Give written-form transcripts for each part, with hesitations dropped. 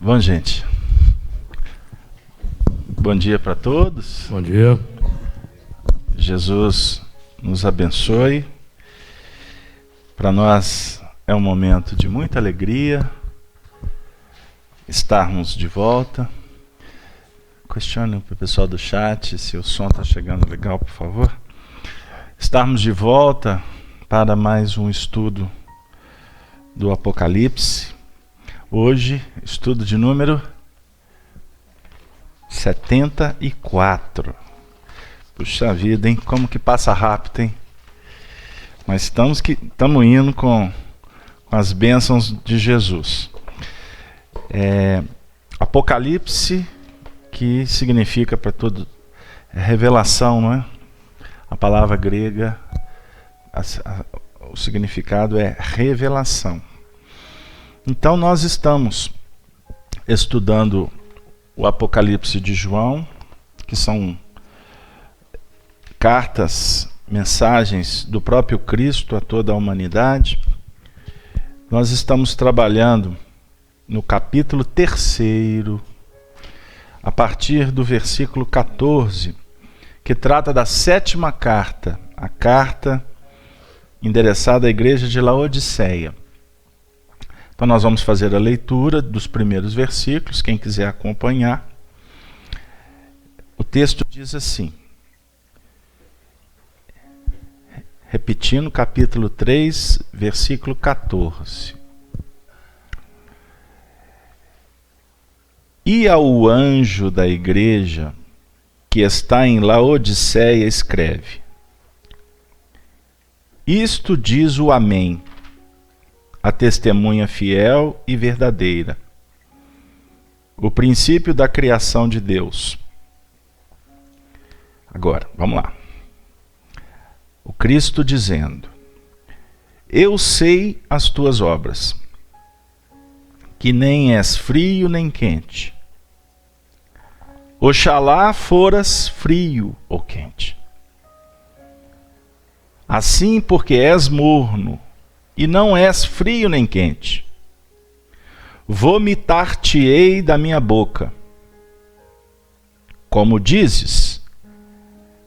Bom, gente. Bom dia para todos. Bom dia. Jesus nos abençoe. Para nós é um momento de muita alegria estarmos de volta. Questione para o pessoal do chat se o som está chegando legal, por favor. Estarmos de volta para mais um estudo do Apocalipse. Hoje, estudo de número 74. Puxa vida, hein? Como que passa rápido, hein? Mas estamos indo com as bênçãos de Jesus. Apocalipse, que significa para todo revelação, não é? A palavra grega, o significado é revelação. Então nós estamos estudando o Apocalipse de João, que são cartas, mensagens do próprio Cristo a toda a humanidade. Nós estamos trabalhando no capítulo 3, a partir do versículo 14, que trata da 7ª carta, a carta endereçada à igreja de Laodiceia. Então nós vamos fazer a leitura dos primeiros versículos, quem quiser acompanhar. O texto diz assim, repetindo, capítulo 3, versículo 14. E ao anjo da igreja que está em Laodiceia escreve: Isto diz o Amém, a testemunha fiel e verdadeira, o princípio da criação de Deus. Agora, vamos lá. O Cristo dizendo: Eu sei as tuas obras, que nem és frio nem quente. Oxalá foras frio ou quente. Assim, porque és morno, e não és frio nem quente, vomitar-te-ei da minha boca. Como dizes,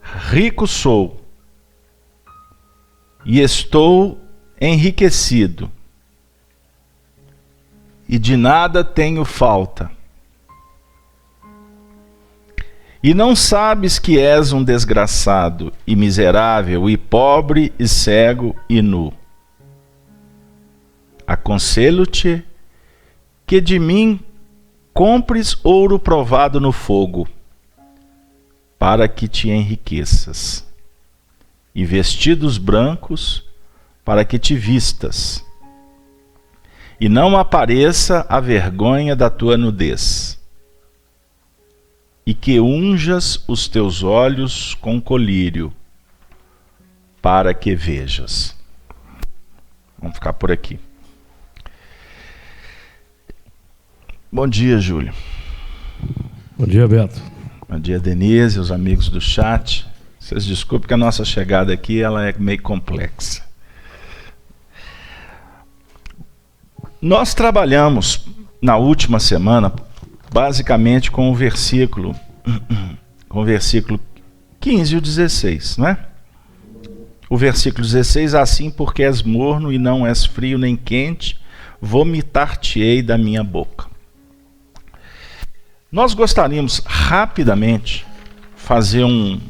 rico sou, e estou enriquecido, e de nada tenho falta. E não sabes que és um desgraçado, e miserável, e pobre, e cego, e nu. Aconselho-te que de mim compres ouro provado no fogo, para que te enriqueças, e vestidos brancos, para que te vistas, e não apareça a vergonha da tua nudez, e que unjas os teus olhos com colírio, para que vejas. Vamos ficar por aqui. Bom dia, Júlio. Bom dia, Beto. Bom dia, Denise, os amigos do chat. Vocês desculpem que a nossa chegada aqui ela é meio complexa. Nós trabalhamos na última semana basicamente com o versículo 15 e o 16, não é? O versículo 16, assim porque és morno e não és frio nem quente, vomitar-te-ei da minha boca. Nós gostaríamos rapidamente fazer um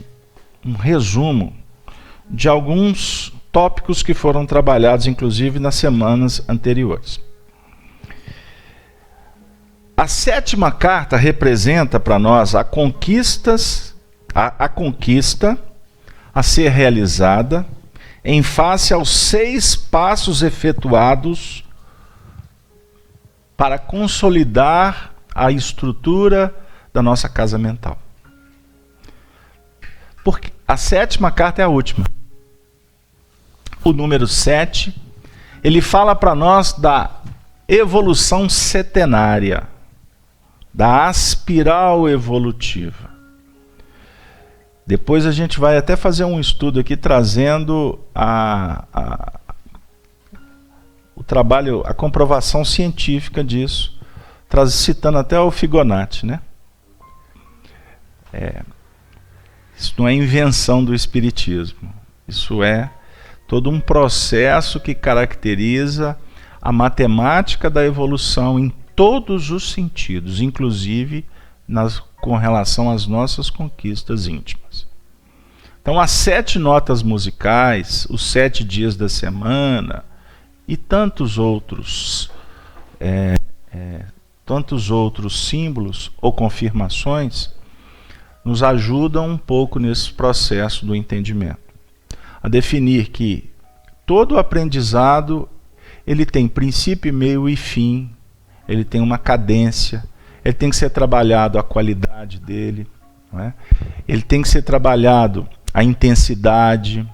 resumo de alguns tópicos que foram trabalhados, inclusive, nas semanas anteriores. A 7ª carta representa para nós a conquista a ser realizada em face aos 6 passos efetuados para consolidar a estrutura da nossa casa mental. Porque a 7ª carta é a última. O número 7, ele fala para nós da evolução setenária, da aspiral evolutiva. Depois a gente vai até fazer um estudo aqui trazendo o trabalho, a comprovação científica disso, citando até o Fibonacci, né? Isso não é invenção do Espiritismo. Isso é todo um processo que caracteriza a matemática da evolução em todos os sentidos, inclusive com relação às nossas conquistas íntimas. Então, as 7 notas musicais, os 7 dias da semana e tantos outros símbolos ou confirmações nos ajudam um pouco nesse processo do entendimento. A definir que todo aprendizado ele tem princípio, meio e fim, ele tem uma cadência, ele tem que ser trabalhado a qualidade dele, não é? Ele tem que ser trabalhado a intensidade,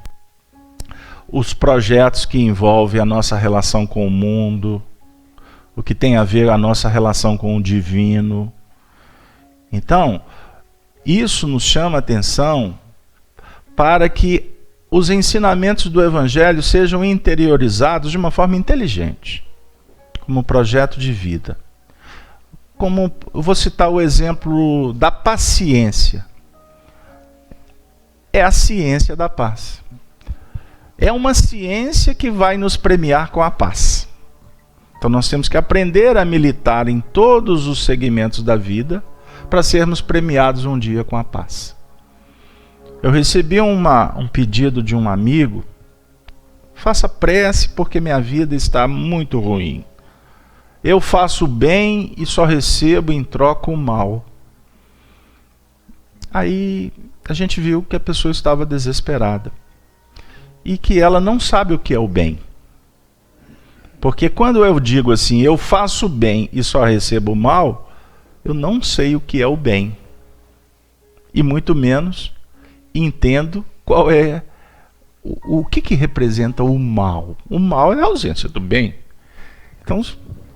os projetos que envolvem a nossa relação com o mundo, o que tem a ver a nossa relação com o divino. Então, isso nos chama a atenção para que os ensinamentos do Evangelho sejam interiorizados de uma forma inteligente, como um projeto de vida. Como eu vou citar o exemplo da paciência. É a ciência da paz. É uma ciência que vai nos premiar com a paz. Então nós temos que aprender a militar em todos os segmentos da vida para sermos premiados um dia com a paz. Eu recebi um pedido de um amigo: faça prece porque minha vida está muito ruim. Eu faço bem e só recebo em troca o mal. Aí a gente viu que a pessoa estava desesperada e que ela não sabe o que é o bem. Porque quando eu digo assim, eu faço bem e só recebo o mal, eu não sei o que é o bem. E muito menos entendo qual é o que representa o mal. O mal é a ausência do bem. Então,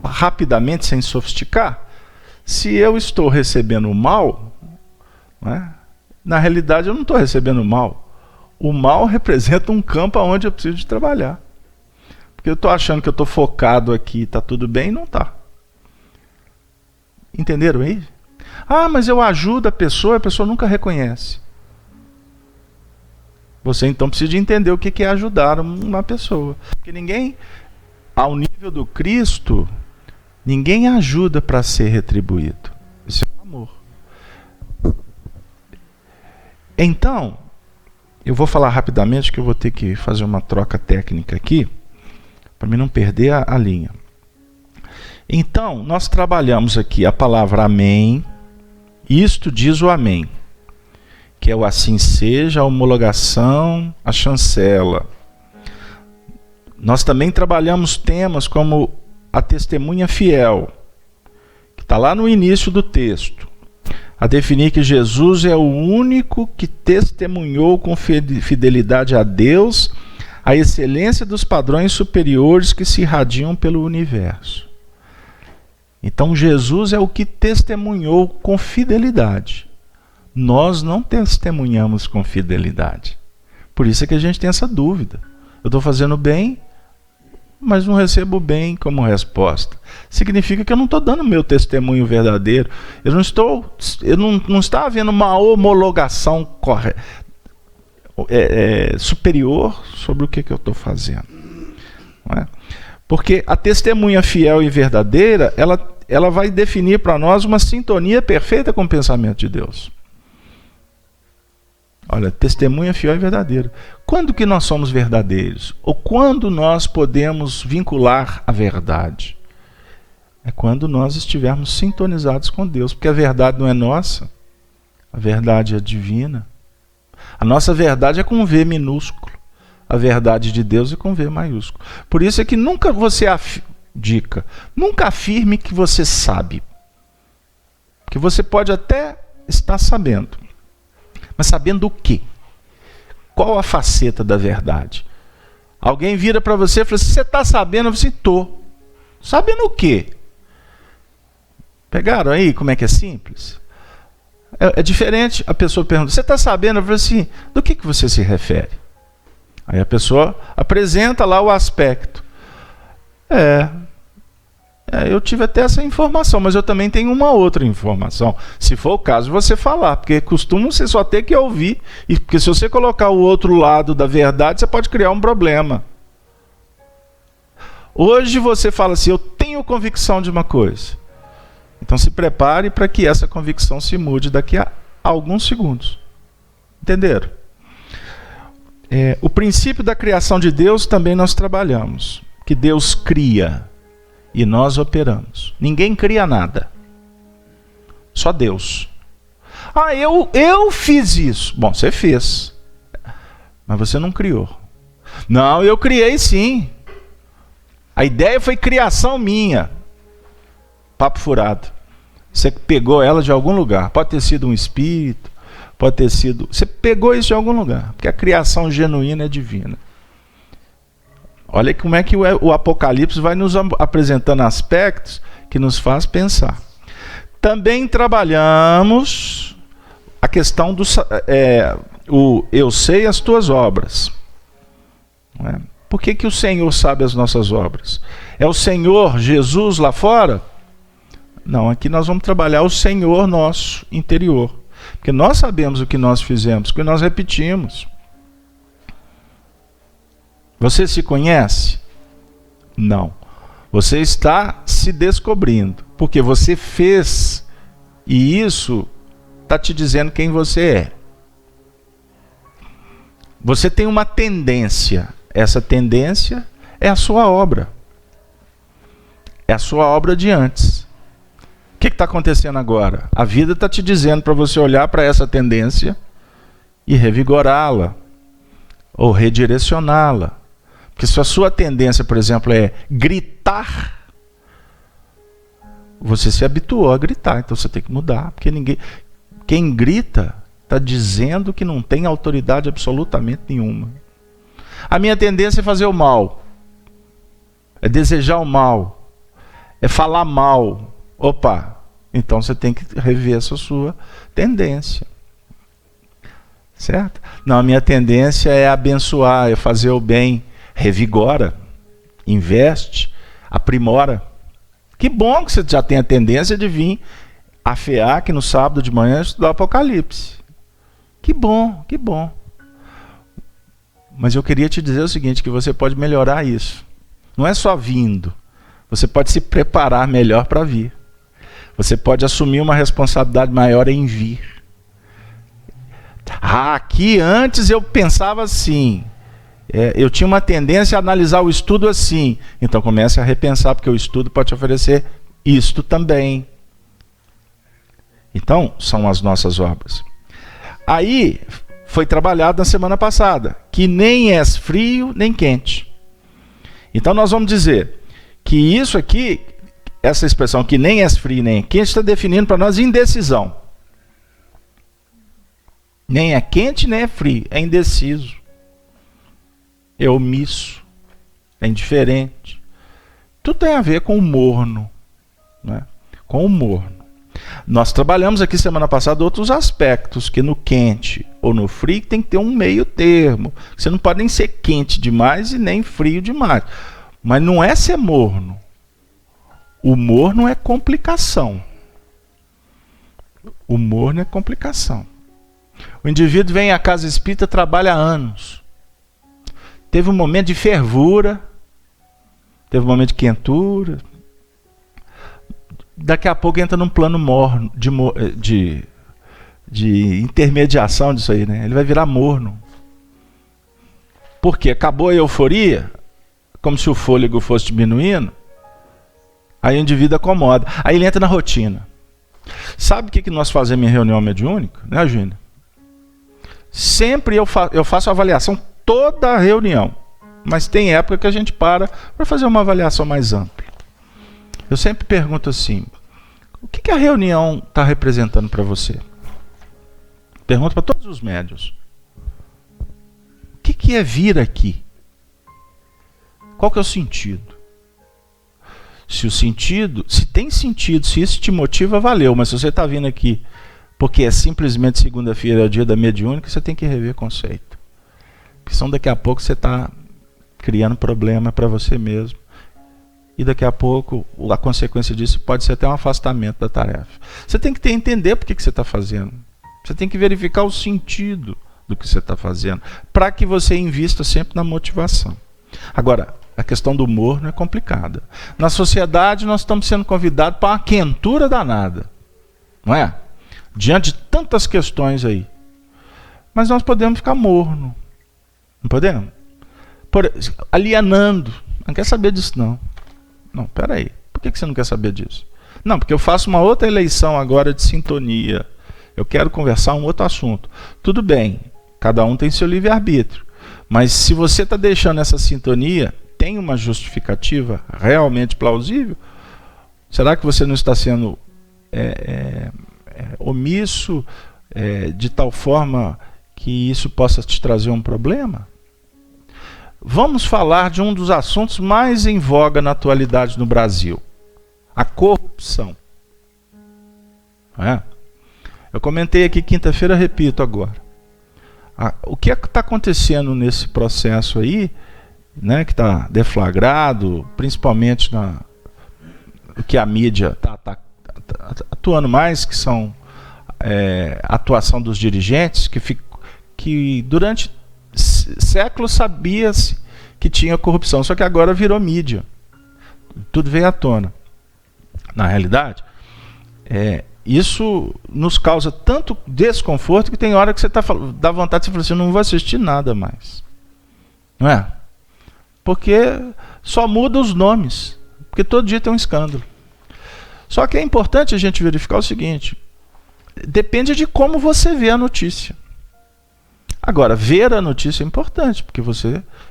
rapidamente, sem sofisticar, se eu estou recebendo o mal, né, na realidade eu não estou recebendo o mal. O mal representa um campo onde eu preciso de trabalhar. Porque eu estou achando que eu estou focado aqui, está tudo bem, e não está. Entenderam aí? Ah, mas eu ajudo a pessoa nunca reconhece. Você então precisa de entender o que é ajudar uma pessoa. Porque ninguém, ao nível do Cristo, ninguém ajuda para ser retribuído. Isso é amor. Então, eu vou falar rapidamente que eu vou ter que fazer uma troca técnica aqui, para mim não perder a linha. Então, nós trabalhamos aqui a palavra amém. Isto diz o amém, que é o assim seja, a homologação, a chancela. Nós também trabalhamos temas como a testemunha fiel, que está lá no início do texto, a definir que Jesus é o único que testemunhou com fidelidade a Deus a excelência dos padrões superiores que se irradiam pelo universo. Então Jesus é o que testemunhou com fidelidade. Nós não testemunhamos com fidelidade. Por isso é que a gente tem essa dúvida. Eu estou fazendo bem, mas não recebo bem como resposta. Significa que eu não estou dando meu testemunho verdadeiro. Não está havendo uma homologação superior sobre o que eu estou fazendo. Não é? Porque a testemunha fiel e verdadeira, ela vai definir para nós uma sintonia perfeita com o pensamento de Deus. Olha, testemunha fiel e verdadeira. Quando que nós somos verdadeiros? Ou quando nós podemos vincular a verdade? É quando nós estivermos sintonizados com Deus, porque a verdade não é nossa, a verdade é divina. A nossa verdade é com V minúsculo, a verdade de Deus é com V maiúsculo. Por isso é que nunca você nunca afirme que você sabe. Porque você pode até estar sabendo, mas sabendo o quê? Qual a faceta da verdade? Alguém vira para você e fala assim, você está sabendo? Você estou. Sabendo o quê? Pegaram aí como é que é simples? É diferente, a pessoa pergunta, você está sabendo? Eu falo assim, do que você se refere? Aí a pessoa apresenta lá o aspecto. Eu tive até essa informação, mas eu também tenho uma outra informação. Se for o caso, você falar, porque costuma você só ter que ouvir. Porque se você colocar o outro lado da verdade, você pode criar um problema. Hoje você fala assim, eu tenho convicção de uma coisa. Então se prepare para que essa convicção se mude daqui a alguns segundos. Entenderam? O princípio da criação de Deus também nós trabalhamos. Que Deus cria. E nós operamos. Ninguém cria nada. Só Deus. Eu fiz isso. Bom, você fez. Mas você não criou. Não, eu criei sim. A ideia foi criação minha. Papo furado. Você pegou ela de algum lugar. Pode ter sido um espírito. Pode ter sido... Você pegou isso de algum lugar. Porque a criação genuína é divina. Olha como é que o Apocalipse vai nos apresentando aspectos que nos faz pensar. Também trabalhamos a questão do eu sei as tuas obras. Não é? Por que o Senhor sabe as nossas obras? É o Senhor Jesus lá fora? Não, aqui nós vamos trabalhar o Senhor nosso interior. Porque nós sabemos o que nós fizemos, o que nós repetimos. Você se conhece? Não. Você está se descobrindo. Porque você fez e isso está te dizendo quem você é. Você tem uma tendência. Essa tendência é a sua obra. É a sua obra de antes. O que está acontecendo agora? A vida está te dizendo para você olhar para essa tendência e revigorá-la. Ou redirecioná-la. Porque se a sua tendência, por exemplo, é gritar, você se habituou a gritar, então você tem que mudar, porque quem grita está dizendo que não tem autoridade absolutamente nenhuma. A minha tendência é fazer o mal, é desejar o mal, é falar mal. Opa, então você tem que rever essa sua tendência. Certo? Não, a minha tendência é abençoar, é fazer o bem. Revigora, investe, aprimora. Que bom que você já tem a tendência de vir a FEAC no sábado de manhã estudar o Apocalipse. Que bom, que bom. Mas eu queria te dizer o seguinte, que você pode melhorar isso. Não é só vindo. Você pode se preparar melhor para vir. Você pode assumir uma responsabilidade maior em vir. Aqui antes eu pensava assim... eu tinha uma tendência a analisar o estudo assim. Então comece a repensar, porque o estudo pode te oferecer isto também. Então, são as nossas obras. Aí, foi trabalhado na semana passada, que nem és frio, nem quente. Então nós vamos dizer que isso aqui, essa expressão que nem és frio, nem quente, está definindo para nós indecisão. Nem é quente, nem é frio, é indeciso. É omisso, é indiferente. Tudo tem a ver com o morno, né? Com o morno. Nós trabalhamos aqui semana passada outros aspectos, que no quente ou no frio tem que ter um meio termo. Você não pode nem ser quente demais e nem frio demais. Mas não é ser morno. O morno é complicação. O morno é complicação. O indivíduo vem à casa espírita, trabalha há anos. Teve um momento de fervura, teve um momento de quentura. Daqui a pouco entra num plano morno, de intermediação disso aí, né? Ele vai virar morno. Por quê? Acabou a euforia, como se o fôlego fosse diminuindo, aí o indivíduo acomoda. Aí ele entra na rotina. Sabe o que nós fazemos em reunião mediúnica, né, Júnior? Sempre eu faço a avaliação toda a reunião, mas tem época que a gente para fazer uma avaliação mais ampla. Eu sempre pergunto assim, o que a reunião está representando para você? Pergunto para todos os médiuns. O que é vir aqui? Qual que é o sentido? Se tem sentido, se isso te motiva, valeu. Mas se você está vindo aqui porque é simplesmente segunda-feira, é o dia da mediúnica, você tem que rever conceito. Porque senão daqui a pouco você está criando problema para você mesmo. e daqui a pouco a consequência disso pode ser até um afastamento da tarefa. Você tem que entender por que você está fazendo. Você tem que verificar o sentido do que você está fazendo, para que você invista sempre na motivação. Agora, a questão do humor não é complicada. Na sociedade, nós estamos sendo convidados para uma quentura danada, não é? Diante de tantas questões aí. Mas nós podemos ficar morno, não podemos? Alienando. Não quer saber disso, não. Não, peraí. Por que você não quer saber disso? Não, porque eu faço uma outra eleição agora de sintonia. Eu quero conversar um outro assunto. Tudo bem, cada um tem seu livre-arbítrio. Mas se você está deixando essa sintonia, tem uma justificativa realmente plausível? Será que você não está sendo omisso de tal forma que isso possa te trazer um problema? Vamos falar de um dos assuntos mais em voga na atualidade no Brasil: a corrupção. Não é? Eu comentei aqui quinta-feira, repito agora. O que está acontecendo nesse processo aí, né, que está deflagrado, principalmente o que a mídia está atuando mais, que são a atuação dos dirigentes, que durante séculos sabia-se que tinha corrupção, só que agora virou mídia. Tudo veio à tona. Na realidade, isso nos causa tanto desconforto que tem hora que você dá vontade de você falar assim: eu não vou assistir nada mais. Não é? Porque só muda os nomes. Porque todo dia tem um escândalo. Só que é importante a gente verificar o seguinte: depende de como você vê a notícia. Agora, ver a notícia é importante, porque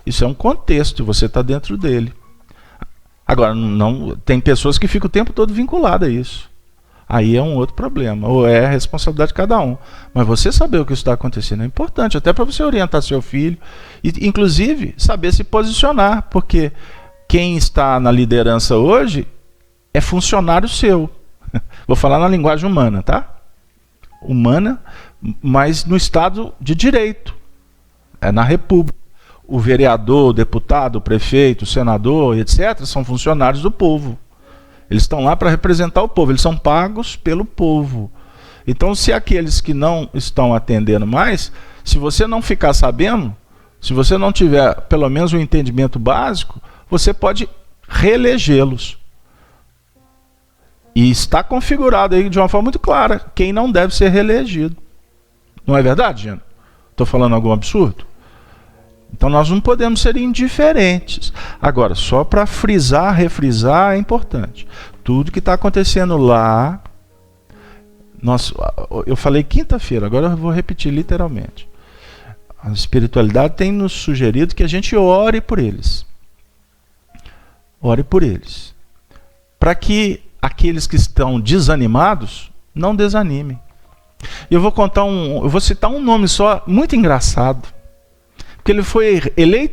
isso é um contexto e você está dentro dele. Agora, tem pessoas que ficam o tempo todo vinculadas a isso. Aí é um outro problema, ou é a responsabilidade de cada um. Mas você saber o que está acontecendo é importante, até para você orientar seu filho, e inclusive saber se posicionar, porque quem está na liderança hoje é funcionário seu. Vou falar na linguagem humana, tá? Humana, mas no Estado de Direito. É na República. O vereador, o deputado, o prefeito, o senador, etc., são funcionários do povo. Eles estão lá para representar o povo, eles são pagos pelo povo. Então, se aqueles que não estão atendendo mais, se você não ficar sabendo, se você não tiver pelo menos um entendimento básico, você pode reelegê-los. E está configurado aí de uma forma muito clara quem não deve ser reelegido. Não é verdade, Gino? Estou falando algum absurdo? Então nós não podemos ser indiferentes. Agora, só para frisar, refrisar, é importante. Tudo que está acontecendo lá, eu falei quinta-feira, agora eu vou repetir literalmente. A espiritualidade tem nos sugerido que a gente ore por eles. Ore por eles. Para que aqueles que estão desanimados não desanimem. Eu vou citar um nome só, muito engraçado. Porque ele foi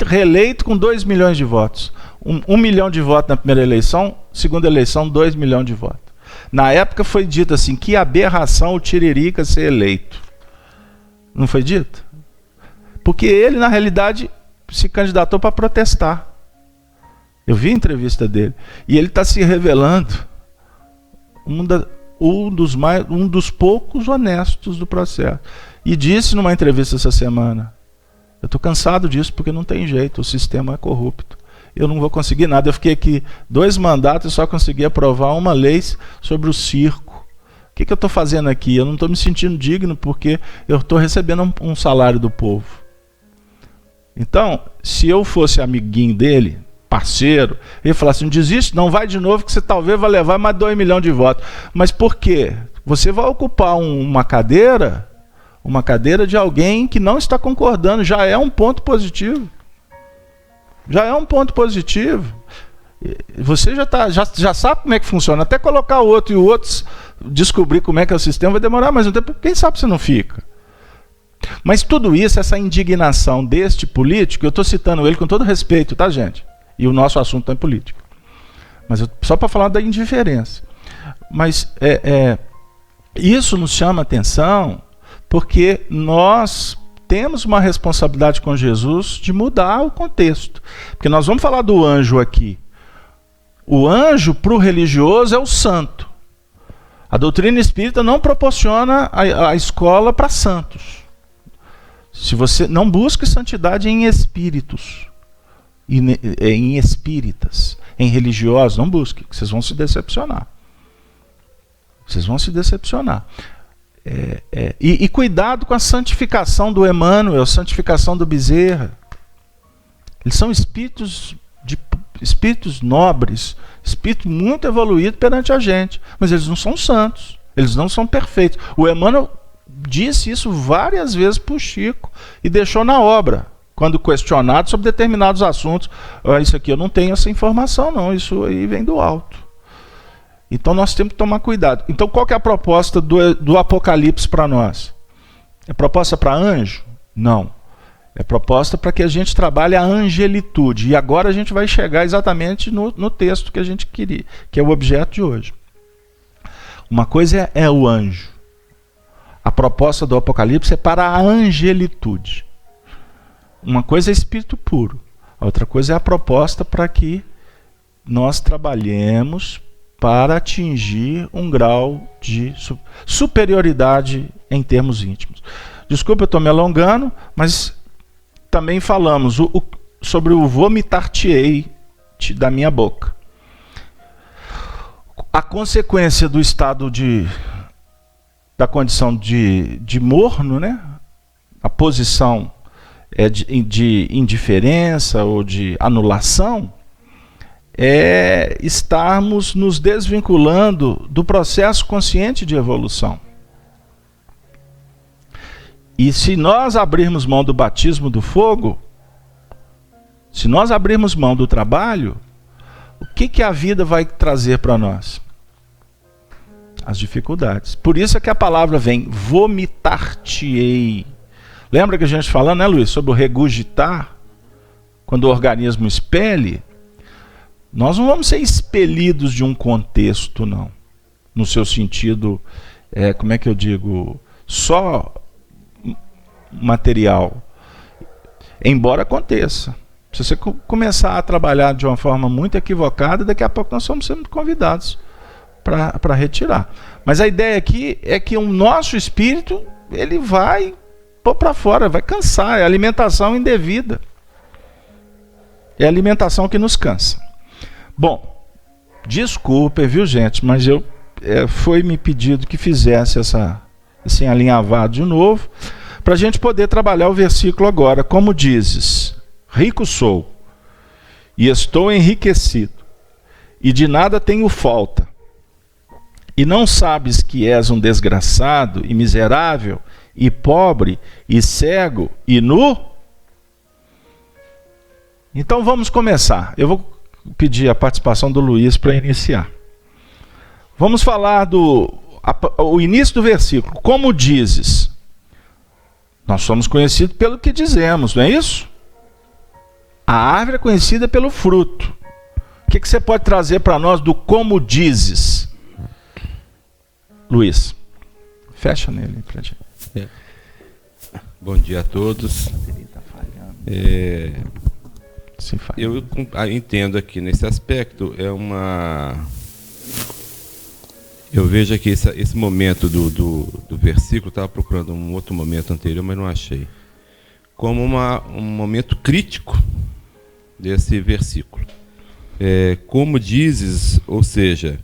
reeleito com 2 milhões de votos. 1 milhão de votos na primeira eleição, segunda eleição, 2 milhões de votos. Na época foi dito assim: que aberração o Tiririca ser eleito. Não foi dito? Porque ele, na realidade, se candidatou para protestar. Eu vi a entrevista dele. E ele está se revelando um dos poucos honestos do processo. E disse numa entrevista essa semana: eu estou cansado disso porque não tem jeito, o sistema é corrupto. Eu não vou conseguir nada. Eu fiquei aqui 2 mandatos e só consegui aprovar uma lei sobre o circo. O que eu estou fazendo aqui? Eu não estou me sentindo digno porque eu estou recebendo um salário do povo. Então, se eu fosse amiguinho dele, parceiro, ele falasse assim: desiste, não vai de novo que você talvez vai levar mais 2 milhões de votos. Mas por quê? Você vai ocupar uma cadeira de alguém que não está concordando, já é um ponto positivo. Já é um ponto positivo. Você já sabe como é que funciona. Até colocar o outro e o outro descobrir como é que é o sistema vai demorar mais um tempo. Quem sabe você não fica. Mas tudo isso, essa indignação deste político, eu estou citando ele com todo respeito, tá, gente? E o nosso assunto não é político. Mas só para falar da indiferença. Mas isso nos chama atenção porque nós temos uma responsabilidade com Jesus de mudar o contexto. Porque nós vamos falar do anjo aqui. O anjo, para o religioso, é o santo. A doutrina espírita não proporciona a escola para santos. Se você não busque santidade em espíritos, em espíritas, em religiosos, não busque, que vocês vão se decepcionar. Vocês vão se decepcionar. E cuidado com a santificação do Emmanuel, a santificação do Bezerra. Eles são espíritos nobres, espírito muito evoluído perante a gente, mas eles não são santos, eles não são perfeitos. O Emmanuel disse isso várias vezes para o Chico e deixou na obra, quando questionado sobre determinados assuntos. Isso aqui eu não tenho essa informação não, isso aí vem do alto. Então nós temos que tomar cuidado. Então qual que é a proposta do Apocalipse para nós? É proposta para anjo? Não. É proposta para que a gente trabalhe a angelitude. E agora a gente vai chegar exatamente no texto que a gente queria, que é o objeto de hoje. Uma coisa é o anjo. A proposta do Apocalipse é para a angelitude. Uma coisa é espírito puro. A outra coisa é a proposta para que nós trabalhemos para atingir um grau de superioridade em termos íntimos. Desculpa, eu estou me alongando, mas também falamos sobre o vomitar-te-ei da minha boca. A consequência do estado da condição de morno, né? A posição de indiferença ou de anulação, é estarmos nos desvinculando do processo consciente de evolução. E se nós abrirmos mão do batismo do fogo, se nós abrirmos mão do trabalho, o que a vida vai trazer para nós? As dificuldades. Por isso é que a palavra vem, vomitar-te-ei. Lembra que a gente falando, né, Luiz, sobre o regurgitar? Quando o organismo expele, nós não vamos ser expelidos de um contexto, não. No seu sentido, como é que eu digo, só material. Embora aconteça. Se você começar a trabalhar de uma forma muito equivocada, daqui a pouco nós somos sempre convidados para retirar. Mas a ideia aqui é que o nosso espírito, ele vai pôr para fora, vai cansar. É alimentação indevida. É a alimentação que nos cansa. Bom, desculpe, viu, gente, mas foi me pedido que fizesse esse alinhavado de novo, para a gente poder trabalhar o versículo agora. Como dizes, rico sou, e estou enriquecido, e de nada tenho falta, e não sabes que és um desgraçado, e miserável, e pobre, e cego, e nu? Então vamos começar. Eu vou pedir a participação do Luiz para iniciar. Vamos falar o início do versículo. Como dizes? Nós somos conhecidos pelo que dizemos, não é isso? A árvore é conhecida pelo fruto. O que você pode trazer para nós do como dizes? Luiz, fecha nele pra gente. Bom dia a todos. Eu entendo aqui nesse aspecto, eu vejo aqui esse momento do versículo, estava procurando um outro momento anterior, mas não achei, como um momento crítico desse versículo. Como dizes, ou seja,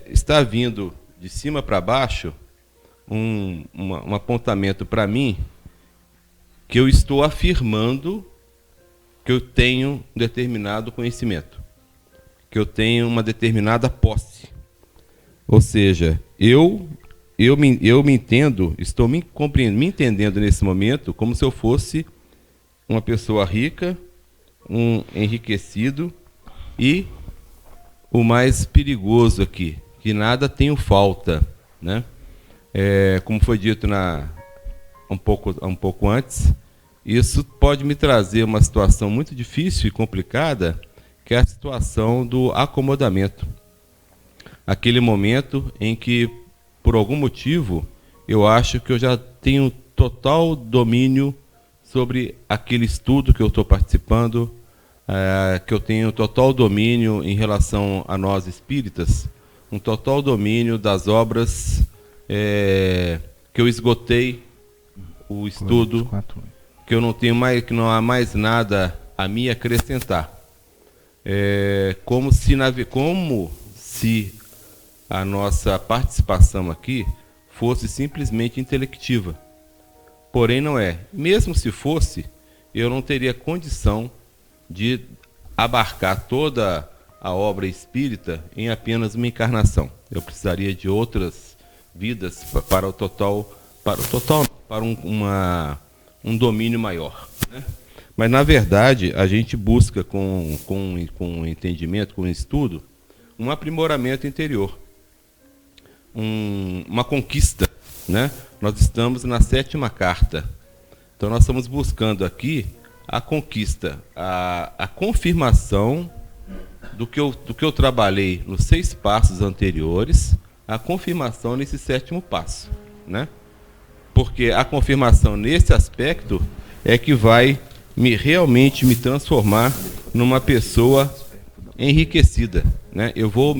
está vindo de cima para baixo um apontamento para mim que eu estou afirmando que eu tenho um determinado conhecimento, que eu tenho uma determinada posse. Ou seja, eu me entendo, estou me entendendo nesse momento como se eu fosse uma pessoa rica, um enriquecido e o mais perigoso aqui, que nada tenho falta, né? Como foi dito um pouco antes, isso pode me trazer uma situação muito difícil e complicada, que é a situação do acomodamento. Aquele momento em que, por algum motivo, eu acho que eu já tenho total domínio sobre aquele estudo que eu estou participando, que eu tenho total domínio em relação a nós espíritas, um total domínio das obras que eu esgotei o estudo, que eu não tenho mais, que não há mais nada a me acrescentar. Como se a nossa participação aqui fosse simplesmente intelectiva. Porém não é. Mesmo se fosse, eu não teria condição de abarcar toda a obra espírita em apenas uma encarnação. Eu precisaria de outras vidas para um domínio maior, né? Mas, na verdade, a gente busca com entendimento, com estudo, um aprimoramento interior, uma conquista, né? Nós estamos na 7ª carta. Então, nós estamos buscando aqui a conquista, a confirmação do que eu trabalhei nos 6 passos anteriores, a confirmação nesse 7º passo, né? Porque a confirmação nesse aspecto é que vai realmente me transformar numa pessoa enriquecida, né? Eu vou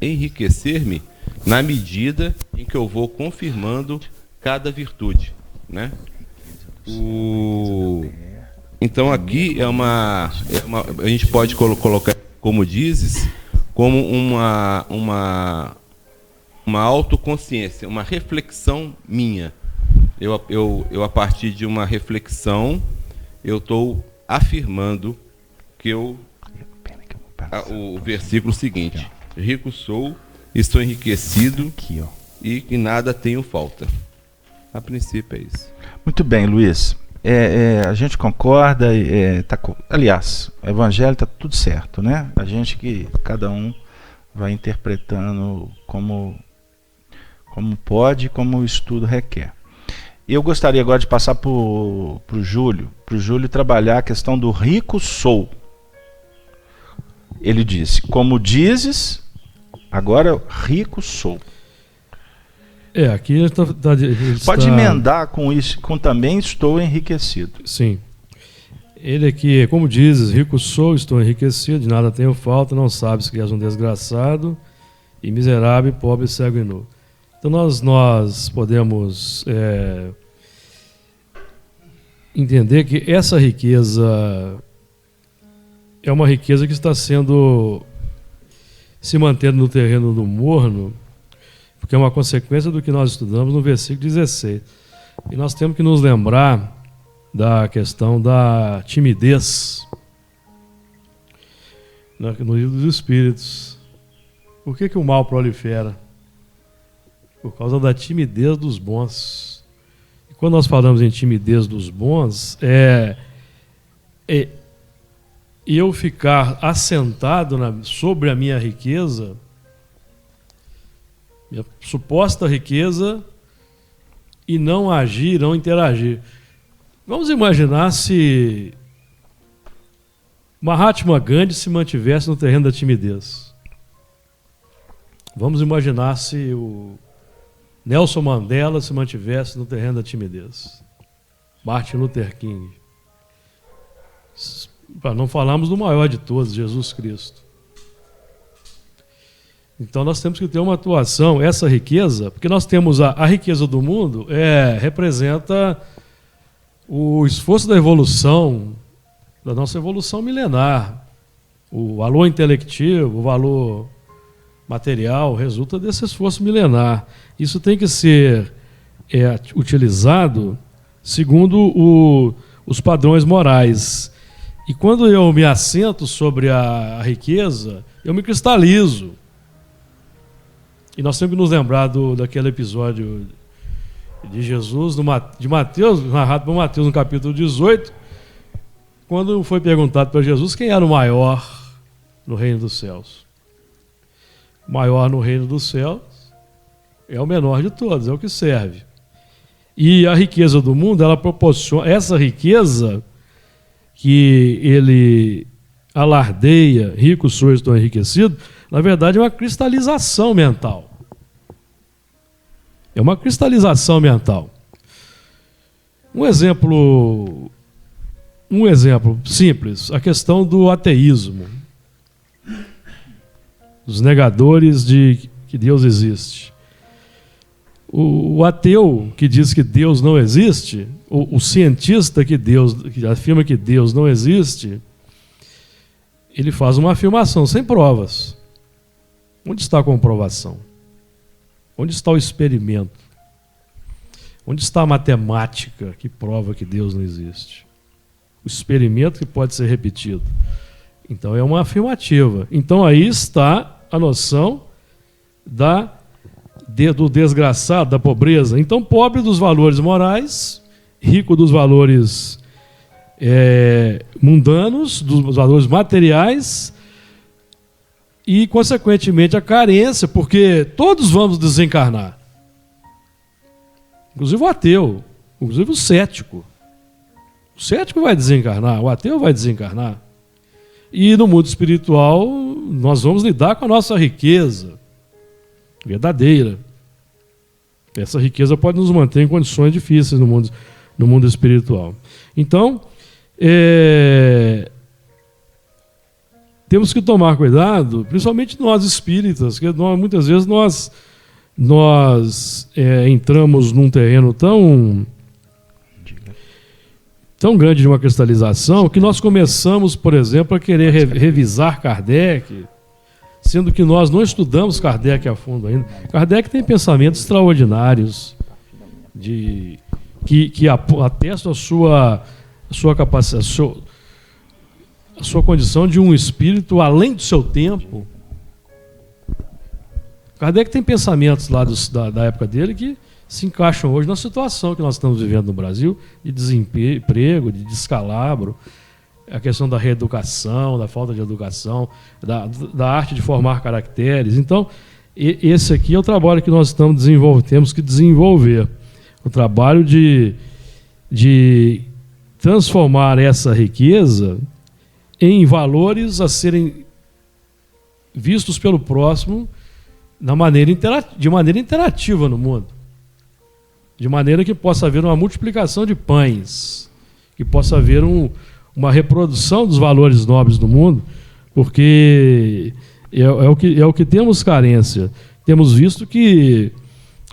enriquecer-me na medida em que eu vou confirmando cada virtude, né? Então aqui a gente pode colocar, como dizes, como uma autoconsciência, uma reflexão minha. Eu a partir de uma reflexão, eu estou afirmando que o versículo seguinte: rico sou, estou enriquecido e que nada tenho falta. A princípio é isso. Muito bem, Luiz. A gente concorda, aliás, o evangelho está tudo certo, né? A gente que cada um vai interpretando como pode, como o estudo requer. Eu gostaria agora de passar para o Júlio trabalhar a questão do rico sou. Ele disse, como dizes, agora rico sou. Aqui ele pode emendar com isso, com também estou enriquecido. Sim. Ele aqui, como dizes, rico sou, estou enriquecido, de nada tenho falta, não sabes que és um desgraçado, e miserável, pobre, cego e nu. Então nós podemos entender que essa riqueza é uma riqueza que está se mantendo no terreno do morno, porque é uma consequência do que nós estudamos no versículo 16. E nós temos que nos lembrar da questão da timidez no livro dos Espíritos. Por que o mal prolifera? Por causa da timidez dos bons. E quando nós falamos em timidez dos bons, eu ficar assentado sobre a minha riqueza, minha suposta riqueza, e não agir, não interagir. Vamos imaginar se Mahatma Gandhi se mantivesse no terreno da timidez. Vamos imaginar se o Nelson Mandela se mantivesse no terreno da timidez. Martin Luther King. Para não falarmos do maior de todos, Jesus Cristo. Então nós temos que ter uma atuação, essa riqueza, porque nós temos a riqueza do mundo, representa o esforço da evolução, da nossa evolução milenar. O valor intelectivo, o valor material, resulta desse esforço milenar. Isso tem que ser utilizado segundo os padrões morais. E quando eu me assento sobre a riqueza, eu me cristalizo. E nós temos que nos lembrar daquele episódio de Jesus, de Mateus, narrado por Mateus no capítulo 18, quando foi perguntado para Jesus quem era o maior no reino dos céus. O maior no reino dos céus é o menor de todos, é o que serve. E a riqueza do mundo, ela proporciona, essa riqueza que ele alardeia, rico sou, estou enriquecido, na verdade é uma cristalização mental. É uma cristalização mental. Um exemplo Um exemplo simples, a questão do ateísmo. Os negadores de que Deus existe. O ateu que diz que Deus não existe, o cientista que afirma que Deus não existe, ele faz uma afirmação sem provas. Onde está a comprovação? Onde está o experimento? Onde está a matemática que prova que Deus não existe? O experimento que pode ser repetido. Então é uma afirmativa. Então aí está a noção do desgraçado, da pobreza. Então, pobre dos valores morais, rico dos valores mundanos, dos valores materiais e, consequentemente, a carência, porque todos vamos desencarnar. Inclusive o ateu, inclusive o cético. O cético vai desencarnar, o ateu vai desencarnar. E no mundo espiritual, nós vamos lidar com a nossa riqueza verdadeira. Essa riqueza pode nos manter em condições difíceis no mundo espiritual. Então, temos que tomar cuidado, principalmente nós espíritas, que muitas vezes nós entramos num terreno tão grande de uma cristalização que nós começamos, por exemplo, a querer revisar Kardec, sendo que nós não estudamos Kardec a fundo ainda. Kardec tem pensamentos extraordinários que atestam a sua capacidade, a sua condição de um espírito além do seu tempo. Kardec tem pensamentos lá da época dele que se encaixam hoje na situação que nós estamos vivendo no Brasil, de desemprego, de descalabro, a questão da reeducação, da falta de educação, da arte de formar caracteres. Então, esse aqui é o trabalho que nós temos que desenvolver. O trabalho de transformar essa riqueza em valores a serem vistos pelo próximo de maneira interativa no mundo. De maneira que possa haver uma multiplicação de pães, que possa haver uma reprodução dos valores nobres do mundo, porque é o que temos carência. Temos visto que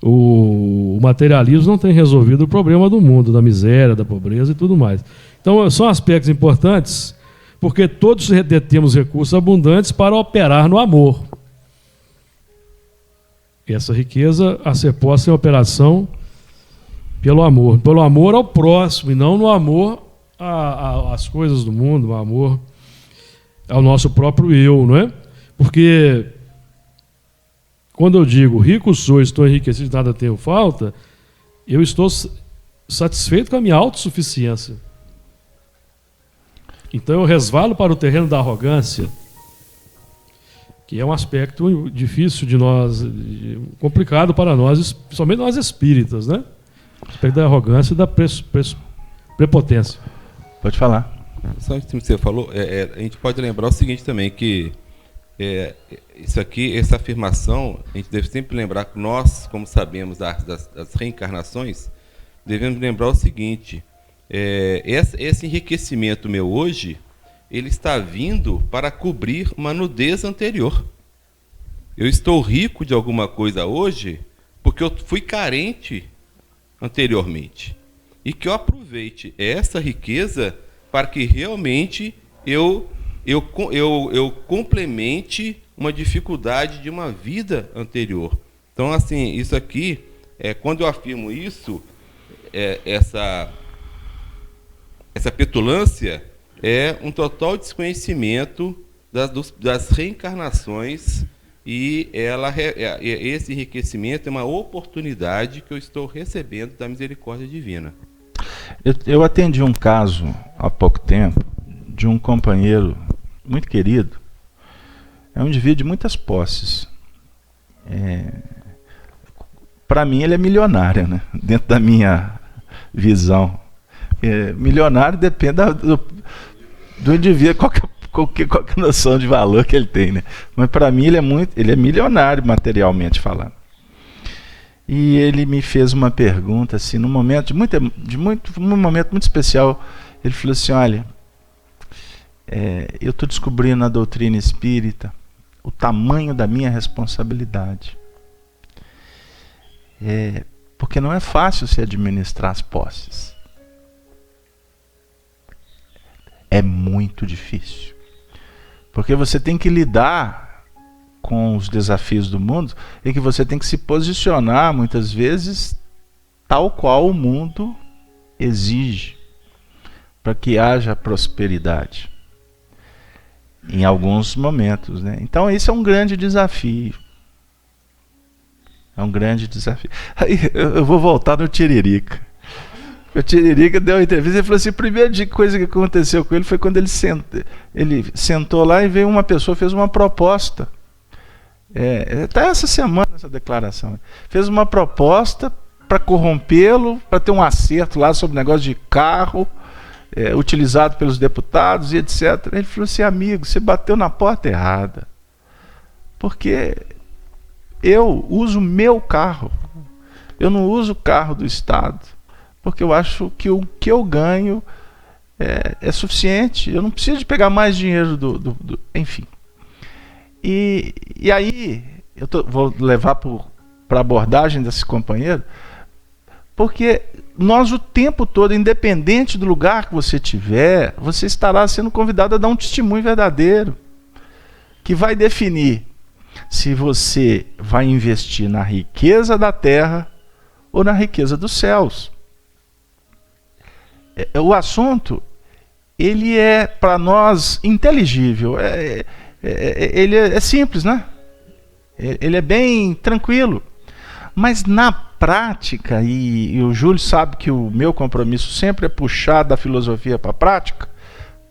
o materialismo não tem resolvido o problema do mundo, da miséria, da pobreza e tudo mais. Então, são aspectos importantes, porque todos temos recursos abundantes para operar no amor. Essa riqueza a ser posta em operação pelo amor ao próximo, e não no amor às coisas do mundo, no amor ao nosso próprio eu, não é? Porque quando eu digo rico sou, estou enriquecido, nada tenho falta, eu estou satisfeito com a minha autossuficiência. Então eu resvalo para o terreno da arrogância, que é um aspecto difícil de nós, complicado para nós, principalmente nós espíritas, né? O aspecto da arrogância e da prepotência. Pode falar. Só o que você falou, a gente pode lembrar o seguinte também, que essa afirmação, a gente deve sempre lembrar que nós, como sabemos das reencarnações, devemos lembrar o seguinte, esse enriquecimento meu hoje, ele está vindo para cobrir uma nudez anterior. Eu estou rico de alguma coisa hoje porque eu fui carente anteriormente. E que eu aproveite essa riqueza para que realmente eu complemente uma dificuldade de uma vida anterior. Então, assim, isso aqui, quando eu afirmo isso, essa petulância é um total desconhecimento das reencarnações, e esse enriquecimento é uma oportunidade que eu estou recebendo da misericórdia divina. Eu atendi um caso há pouco tempo de um companheiro muito querido. É um indivíduo de muitas posses. Para mim ele é milionário, né? Dentro da minha visão. Milionário depende do indivíduo, qual que é a noção de valor que ele tem, né? Mas para mim ele é milionário materialmente falando. E ele me fez uma pergunta assim, num momento um momento muito especial. Ele falou assim, olha, eu estou descobrindo na doutrina espírita o tamanho da minha responsabilidade. Porque não é fácil se administrar as posses. É muito difícil. Porque você tem que lidar com os desafios do mundo e que você tem que se posicionar, muitas vezes, tal qual o mundo exige, para que haja prosperidade. Em alguns momentos, né? Então, esse é um grande desafio. É um grande desafio. Aí, eu vou voltar no Tiririca. O Tiririca deu uma entrevista e falou assim: a primeira coisa que aconteceu com ele foi quando ele sentou lá e veio uma pessoa, fez uma proposta. Até essa semana, essa declaração. Fez uma proposta para corrompê-lo, para ter um acerto lá sobre o negócio de carro, utilizado pelos deputados e etc. Ele falou assim: amigo, você bateu na porta errada. Porque eu uso o meu carro. Eu não uso o carro do Estado. Porque eu acho que o que eu ganho é suficiente. Eu não preciso de pegar mais dinheiro enfim. E aí, vou levar para a abordagem desse companheiro, porque nós o tempo todo, independente do lugar que você estiver, você estará sendo convidado a dar um testemunho verdadeiro, que vai definir se você vai investir na riqueza da terra ou na riqueza dos céus. O assunto, ele é para nós inteligível, ele é simples, né? Ele é bem tranquilo, mas na prática, e o Júlio sabe que o meu compromisso sempre é puxar da filosofia para a prática,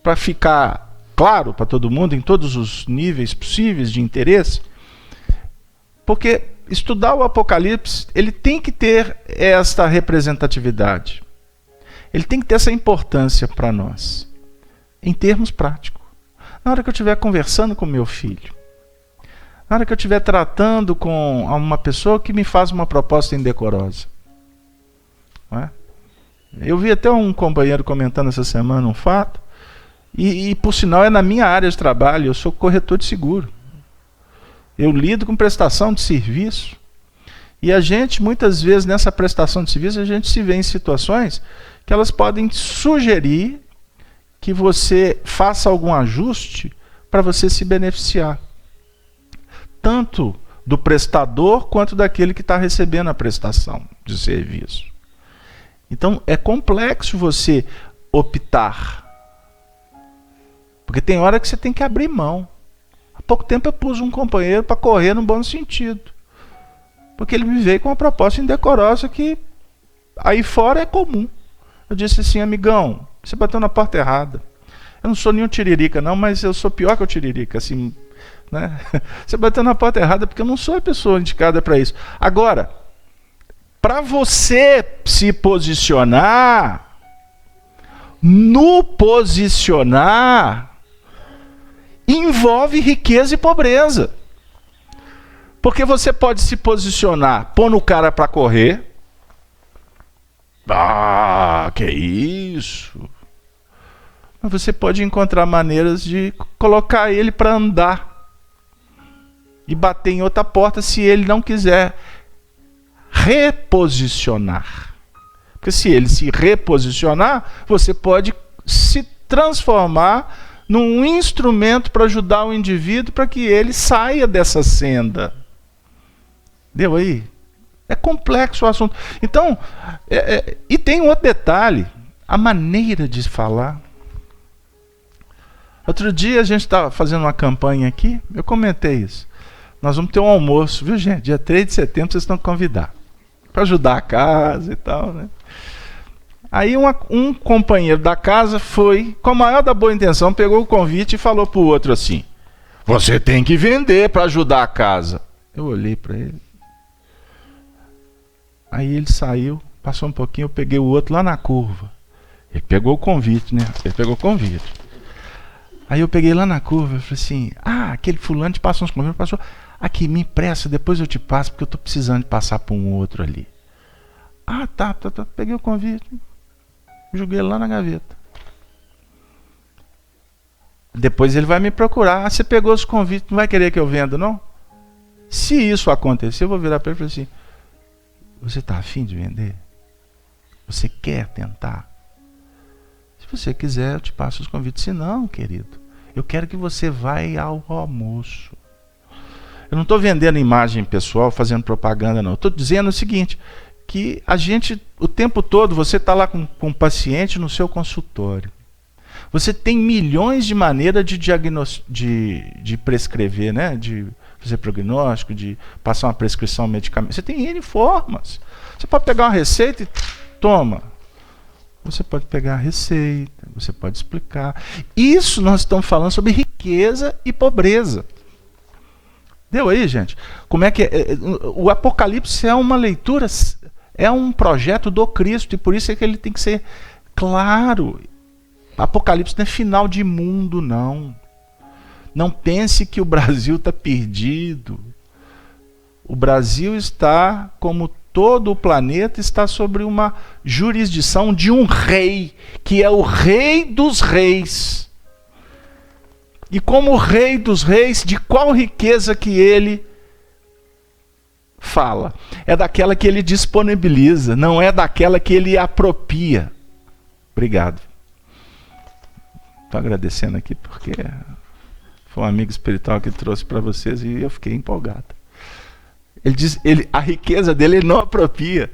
para ficar claro para todo mundo em todos os níveis possíveis de interesse, porque estudar o Apocalipse, ele tem que ter esta representatividade. Ele tem que ter essa importância para nós, em termos práticos. Na hora que eu estiver conversando com meu filho, na hora que eu estiver tratando com uma pessoa que me faz uma proposta indecorosa. Não é? Eu vi até um companheiro comentando essa semana um fato, e por sinal é na minha área de trabalho, eu sou corretor de seguro. Eu lido com prestação de serviço. E a gente, muitas vezes, nessa prestação de serviço, a gente se vê em situações que elas podem sugerir que você faça algum ajuste para você se beneficiar. Tanto do prestador quanto daquele que está recebendo a prestação de serviço. Então, é complexo você optar. Porque tem hora que você tem que abrir mão. Há pouco tempo eu pus um companheiro para correr no bom sentido. Porque ele me veio com uma proposta indecorosa que aí fora é comum. Eu disse assim: amigão, você bateu na porta errada. Eu não sou nenhum tiririca não, mas eu sou pior que o tiririca, assim, né? Você bateu na porta errada porque eu não sou a pessoa indicada para isso. Agora, para você se posicionar, no posicionar envolve riqueza e pobreza. Porque você pode se posicionar, pôr no cara para correr. Ah, que isso! Mas você pode encontrar maneiras de colocar ele para andar e bater em outra porta se ele não quiser reposicionar. Porque se ele se reposicionar, você pode se transformar num instrumento para ajudar o indivíduo para que ele saia dessa senda. Deu aí? É complexo o assunto. Então, e tem um outro detalhe, a maneira de falar. Outro dia a gente estava fazendo uma campanha aqui, eu comentei isso. Nós vamos ter um almoço, viu, gente? Dia 3 de setembro vocês estão convidados. Para ajudar a casa e tal, né? Aí um companheiro da casa foi, com a maior da boa intenção, pegou o convite e falou para o outro assim: você tem que vender para ajudar a casa. Eu olhei para ele. Aí ele saiu, passou um pouquinho, eu peguei o outro lá na curva. Ele pegou o convite, né? Ele pegou o convite. Aí eu peguei lá na curva e falei assim: aquele fulano te passou uns convites, passou. Aqui, me empresta, depois eu te passo, porque eu estou precisando de passar para um outro ali. Tá. Peguei o convite, joguei ele lá na gaveta. Depois ele vai me procurar. Ah, você pegou os convites, não vai querer que eu venda, não? Se isso acontecer, eu vou virar para ele e falar assim: você está afim de vender? Você quer tentar? Se você quiser, eu te passo os convites. Se não, querido, eu quero que você vá ao almoço. Eu não estou vendendo imagem pessoal, fazendo propaganda, não. Eu estou dizendo o seguinte, que a gente, o tempo todo, você está lá com um paciente no seu consultório. Você tem milhões de maneiras de prescrever, né? De fazer prognóstico, de passar uma prescrição medicamentosa. Você tem N formas. Você pode pegar uma receita e toma. Você pode pegar a receita, você pode explicar. Isso nós estamos falando sobre riqueza e pobreza. Deu aí, gente? Como é que é? O Apocalipse é uma leitura, é um projeto do Cristo, e por isso é que ele tem que ser claro. Apocalipse não é final de mundo, não. Não pense que o Brasil está perdido. O Brasil está, como todo o planeta, está sobre uma jurisdição de um rei, que é o rei dos reis. E como rei dos reis, de qual riqueza que ele fala? É daquela que ele disponibiliza, não é daquela que ele apropria. Obrigado. Estou agradecendo aqui porque foi um amigo espiritual que trouxe para vocês e eu fiquei empolgado. Ele diz, a riqueza dele ele não apropria,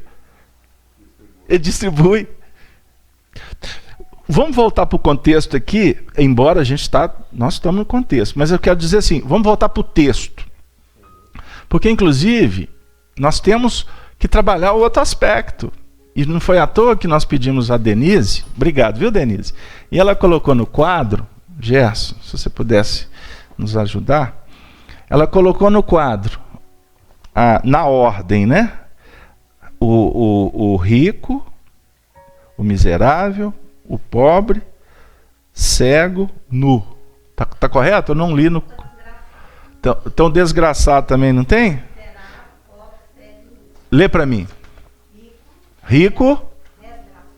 ele distribui. Vamos voltar para o contexto aqui, embora nós estamos no contexto, mas eu quero dizer assim, vamos voltar para o texto. Porque, inclusive, nós temos que trabalhar o outro aspecto. E não foi à toa que nós pedimos a Denise, obrigado, viu, Denise? E ela colocou no quadro, Gerson, se você pudesse nos ajudar, ela colocou no quadro, na ordem, né? O rico, o miserável, o pobre, cego, nu. Tá correto? Eu não li no... Então desgraçado também não tem? Lê para mim. Rico,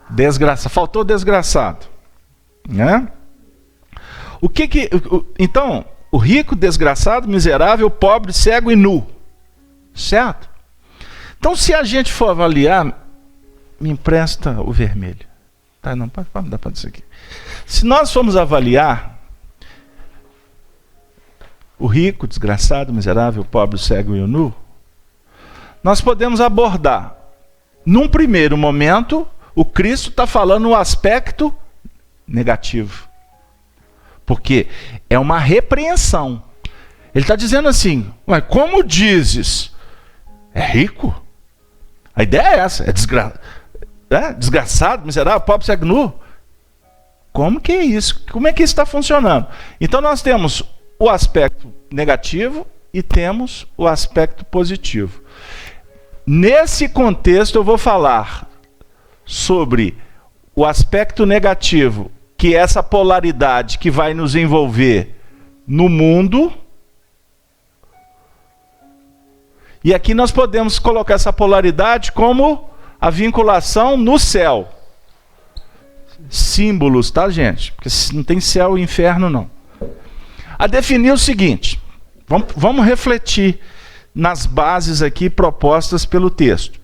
desgraçado. Faltou desgraçado. Né? Então, o rico, desgraçado, miserável, pobre, cego e nu. Certo? Então, se a gente for avaliar, me empresta o vermelho. Tá, não, pode dar para isso aqui. Se nós formos avaliar o rico, desgraçado, miserável, pobre, cego e o nu, nós podemos abordar, num primeiro momento, o Cristo está falando o aspecto negativo. Porque é uma repreensão. Ele está dizendo assim, mas como dizes? É rico? A ideia é essa, desgraçado, miserável, pobre, cego, nu. Como que é isso? Como é que isso está funcionando? Então nós temos o aspecto negativo e temos o aspecto positivo. Nesse contexto eu vou falar sobre o aspecto negativo, que é essa polaridade que vai nos envolver no mundo. E aqui nós podemos colocar essa polaridade como a vinculação no céu. Símbolos, tá, gente? Porque não tem céu e inferno, não. A definir o seguinte, vamos refletir nas bases aqui propostas pelo texto.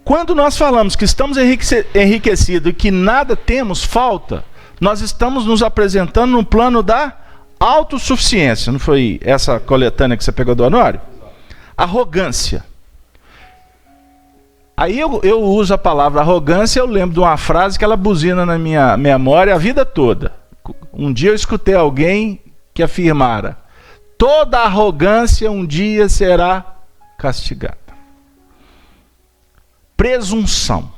Quando nós falamos que estamos enriquecidos e que nada temos falta, nós estamos nos apresentando no plano da autossuficiência. Não foi essa coletânea que você pegou do Honório? Arrogância. Aí eu uso a palavra arrogância, eu lembro de uma frase que ela buzina na minha memória a vida toda. Um dia eu escutei alguém que afirmara: toda arrogância um dia será castigada. Presunção.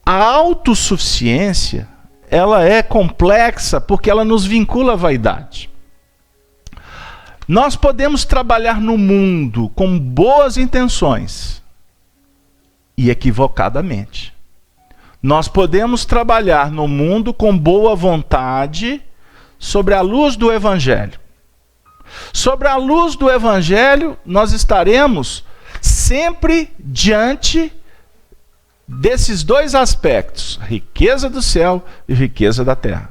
A autossuficiência, ela é complexa porque ela nos vincula à vaidade. Nós podemos trabalhar no mundo com boas intenções e equivocadamente. Nós podemos trabalhar no mundo com boa vontade sobre a luz do Evangelho. Sobre a luz do Evangelho, nós estaremos sempre diante desses dois aspectos, riqueza do céu e riqueza da terra.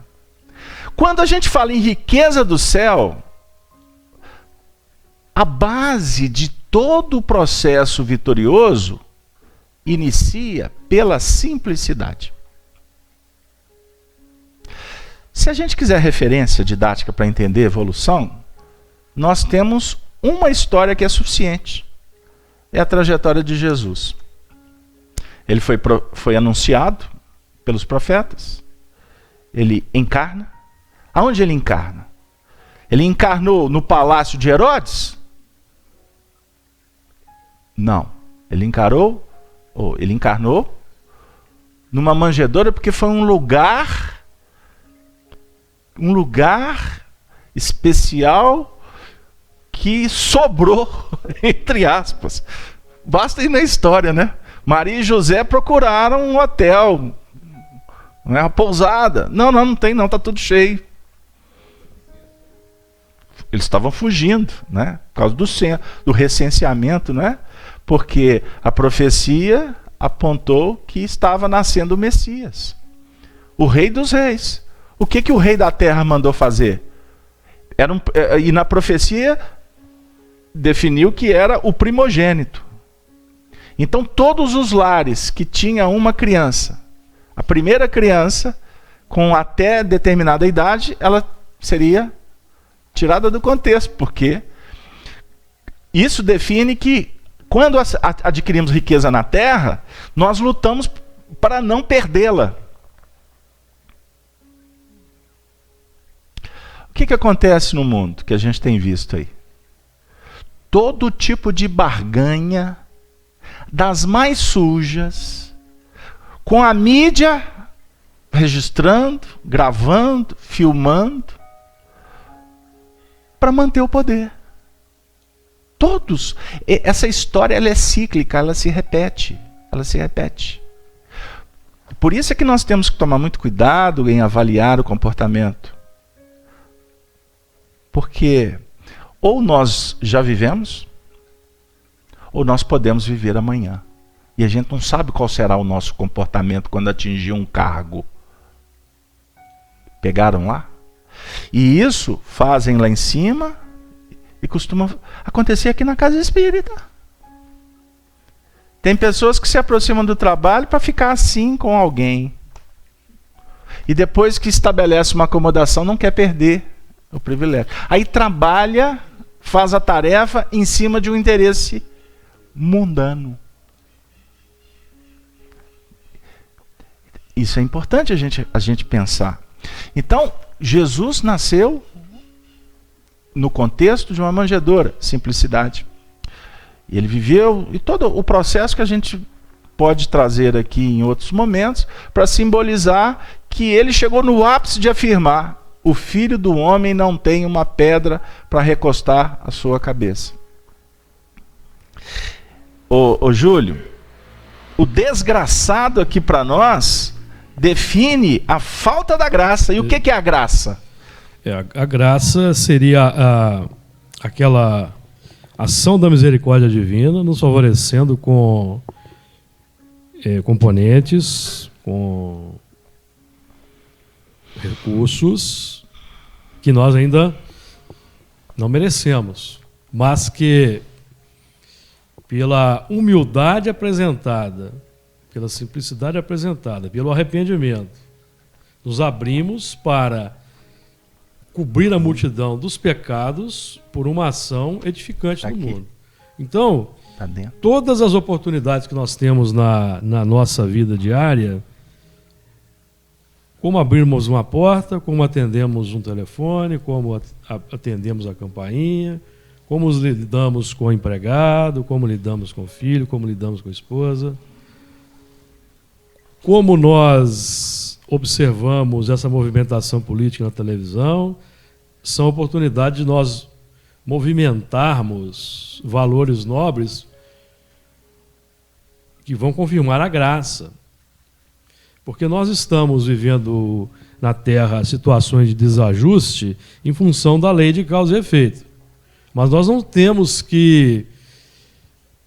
Quando a gente fala em riqueza do céu, a base de todo o processo vitorioso inicia pela simplicidade. Se a gente quiser referência didática para entender evolução, nós temos uma história que é suficiente. É a trajetória de Jesus. Ele foi anunciado pelos profetas. Ele encarna. Aonde ele encarna? Ele encarnou no palácio de Herodes? Não. Ele encarnou numa manjedoura, porque foi um lugar especial que sobrou, entre aspas. Basta ir na história, né? Maria e José procuraram um hotel, uma pousada. Não tem não, tá tudo cheio. Eles estavam fugindo, né? Por causa do recenseamento, né? Porque a profecia apontou que estava nascendo o Messias, o Rei dos Reis. O que o Rei da Terra mandou fazer? E na profecia definiu que era o primogênito. Então todos os lares que tinham uma criança, a primeira criança, com até determinada idade, ela seria tirada do contexto, porque isso define que quando adquirimos riqueza na terra, nós lutamos para não perdê-la. O que acontece no mundo que a gente tem visto aí? Todo tipo de barganha, das mais sujas, com a mídia registrando, gravando, filmando, para manter o poder. Todos. Essa história ela é cíclica, ela se repete. Por isso é que nós temos que tomar muito cuidado em avaliar o comportamento. Porque ou nós já vivemos, ou nós podemos viver amanhã. E a gente não sabe qual será o nosso comportamento quando atingir um cargo. Pegaram lá? E isso fazem lá em cima e costuma acontecer aqui na casa espírita. Tem pessoas que se aproximam do trabalho para ficar assim com alguém. E depois que estabelece uma acomodação, não quer perder o privilégio. Aí trabalha, faz a tarefa em cima de um interesse mundano. Isso é importante a gente pensar. Então, Jesus nasceu no contexto de uma manjedoura, simplicidade. E ele viveu, e todo o processo que a gente pode trazer aqui em outros momentos, para simbolizar que ele chegou no ápice de afirmar: o Filho do Homem não tem uma pedra para recostar a sua cabeça. Ô Júlio, o desgraçado aqui para nós define a falta da graça. E o que é a graça? A graça seria aquela ação da misericórdia divina, nos favorecendo com componentes, com recursos que nós ainda não merecemos, mas que, pela humildade apresentada, pela simplicidade apresentada, pelo arrependimento, nos abrimos para cobrir a multidão dos pecados por uma ação edificante no mundo. Então, todas as oportunidades que nós temos na nossa vida diária, como abrirmos uma porta, como atendemos um telefone, como atendemos a campainha, como lidamos com o empregado, como lidamos com o filho, como lidamos com a esposa, como nós observamos essa movimentação política na televisão, são oportunidades de nós movimentarmos valores nobres que vão confirmar a graça. Porque nós estamos vivendo na Terra situações de desajuste em função da lei de causa e efeito. Mas nós não temos que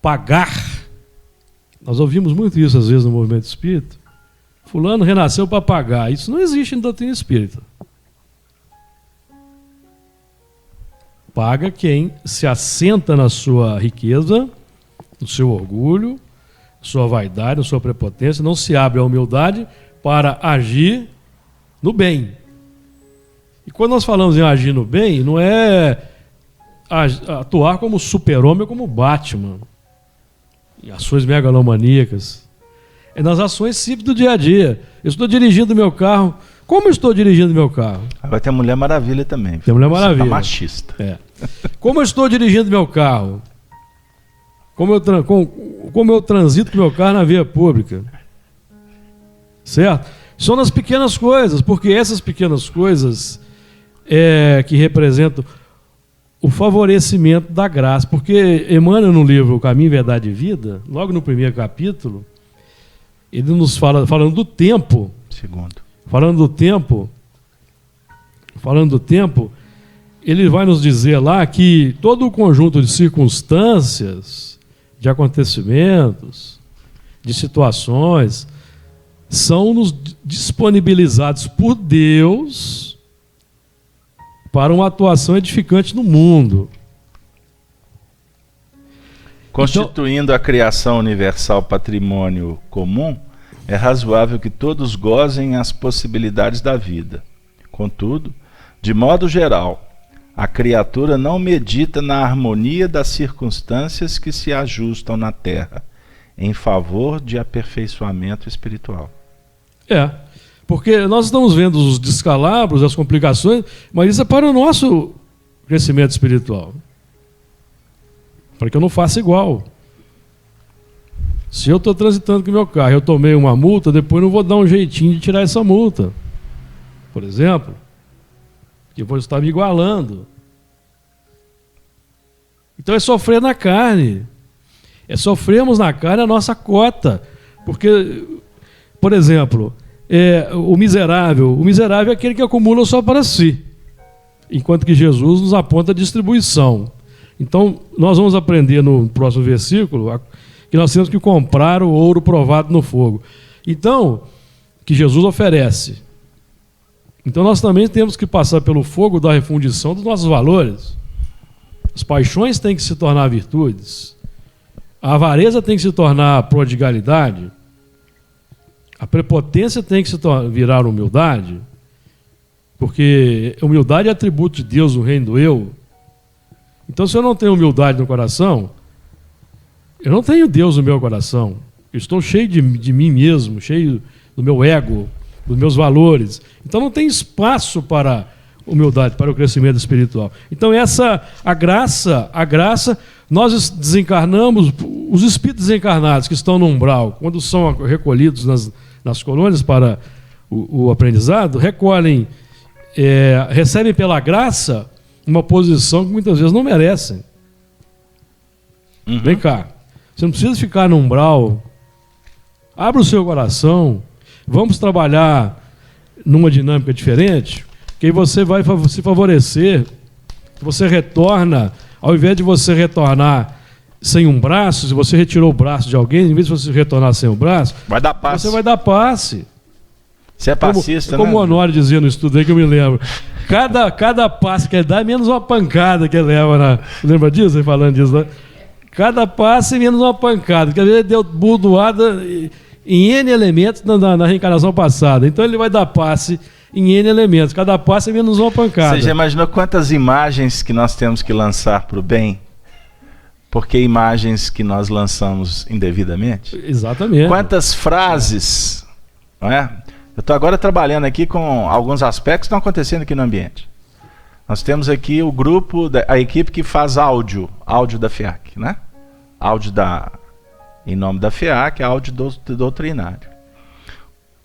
pagar Nós ouvimos muito isso às vezes no movimento espírita. Fulano renasceu para pagar. Isso não existe em doutrina espírita. Paga quem se assenta na sua riqueza, no seu orgulho, sua vaidade, na sua prepotência, não se abre à humildade para agir no bem. E quando nós falamos em agir no bem, não é atuar como super-homem ou como Batman, em ações megalomaníacas. É nas ações simples do dia a dia. Eu estou dirigindo meu carro. Como eu estou dirigindo meu carro? Agora tem a Mulher Maravilha também. Tem a Mulher Maravilha. Tá machista. É. Como eu estou dirigindo meu carro? Como eu transito com meu carro na via pública? Certo? São nas pequenas coisas, porque essas pequenas coisas que representam o favorecimento da graça. Porque Emmanuel, no livro O Caminho, Verdade e Vida, logo no primeiro capítulo, ele nos fala, falando do tempo, ele vai nos dizer lá que todo o conjunto de circunstâncias, de acontecimentos, de situações, são nos disponibilizados por Deus para uma atuação edificante no mundo. Constituindo a criação universal patrimônio comum, é razoável que todos gozem as possibilidades da vida. Contudo, de modo geral, a criatura não medita na harmonia das circunstâncias que se ajustam na Terra, em favor de aperfeiçoamento espiritual. Porque nós estamos vendo os descalabros, as complicações, mas isso é para o nosso crescimento espiritual. Para que eu não faça igual. Se eu estou transitando com o meu carro e eu tomei uma multa, depois não vou dar um jeitinho de tirar essa multa. Por exemplo, que eu vou estar me igualando. Então é sofrer na carne. Sofremos na carne a nossa cota. Porque, por exemplo, o miserável é aquele que acumula só para si. Enquanto que Jesus nos aponta a distribuição. Então, nós vamos aprender no próximo versículo que nós temos que comprar o ouro provado no fogo. Então, que Jesus oferece. Então, nós também temos que passar pelo fogo da refundição dos nossos valores. As paixões têm que se tornar virtudes. A avareza tem que se tornar prodigalidade. A prepotência tem que se virar humildade. Porque humildade é atributo de Deus no reino do eu. Então, se eu não tenho humildade no coração, eu não tenho Deus no meu coração. Eu estou cheio de mim mesmo, cheio do meu ego, dos meus valores. Então, não tem espaço para humildade, para o crescimento espiritual. Então, a graça, nós desencarnamos, os espíritos desencarnados que estão no umbral, quando são recolhidos nas colônias para o aprendizado, recebem pela graça uma posição que muitas vezes não merecem. Vem cá, você não precisa ficar no umbral. Abra o seu coração, vamos trabalhar numa dinâmica diferente, que aí você vai se favorecer, você retorna, ao invés de você retornar sem um braço, se você retirou o braço de alguém, em vez de você retornar sem o braço, vai dar passe. Você vai dar passe. Você é passista, como o Honório dizia no estudo aí que eu me lembro. Cada passe que ele dá é menos uma pancada que ele leva. Lembra disso? Ele falando disso, né? Cada passe é menos uma pancada. Porque às vezes ele deu burdoada em N elementos na reencarnação passada. Então ele vai dar passe em N elementos. Cada passe é menos uma pancada. Você já imaginou quantas imagens que nós temos que lançar para o bem? Porque imagens que nós lançamos indevidamente? Exatamente. Quantas frases, não é? Eu estou agora trabalhando aqui com alguns aspectos que estão acontecendo aqui no ambiente. Nós temos aqui o grupo, a equipe que faz áudio da FEAC, né? Áudio em nome da FEAC, áudio doutrinário.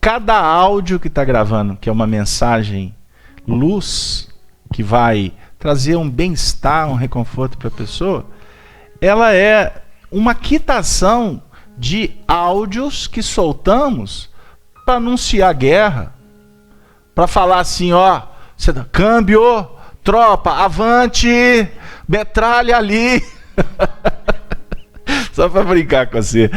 Cada áudio que está gravando, que é uma mensagem luz, que vai trazer um bem-estar, um reconforto para a pessoa, ela é uma quitação de áudios que soltamos para anunciar guerra, para falar assim, ó, câmbio, tropa, avante, metralha ali. Só para brincar com você.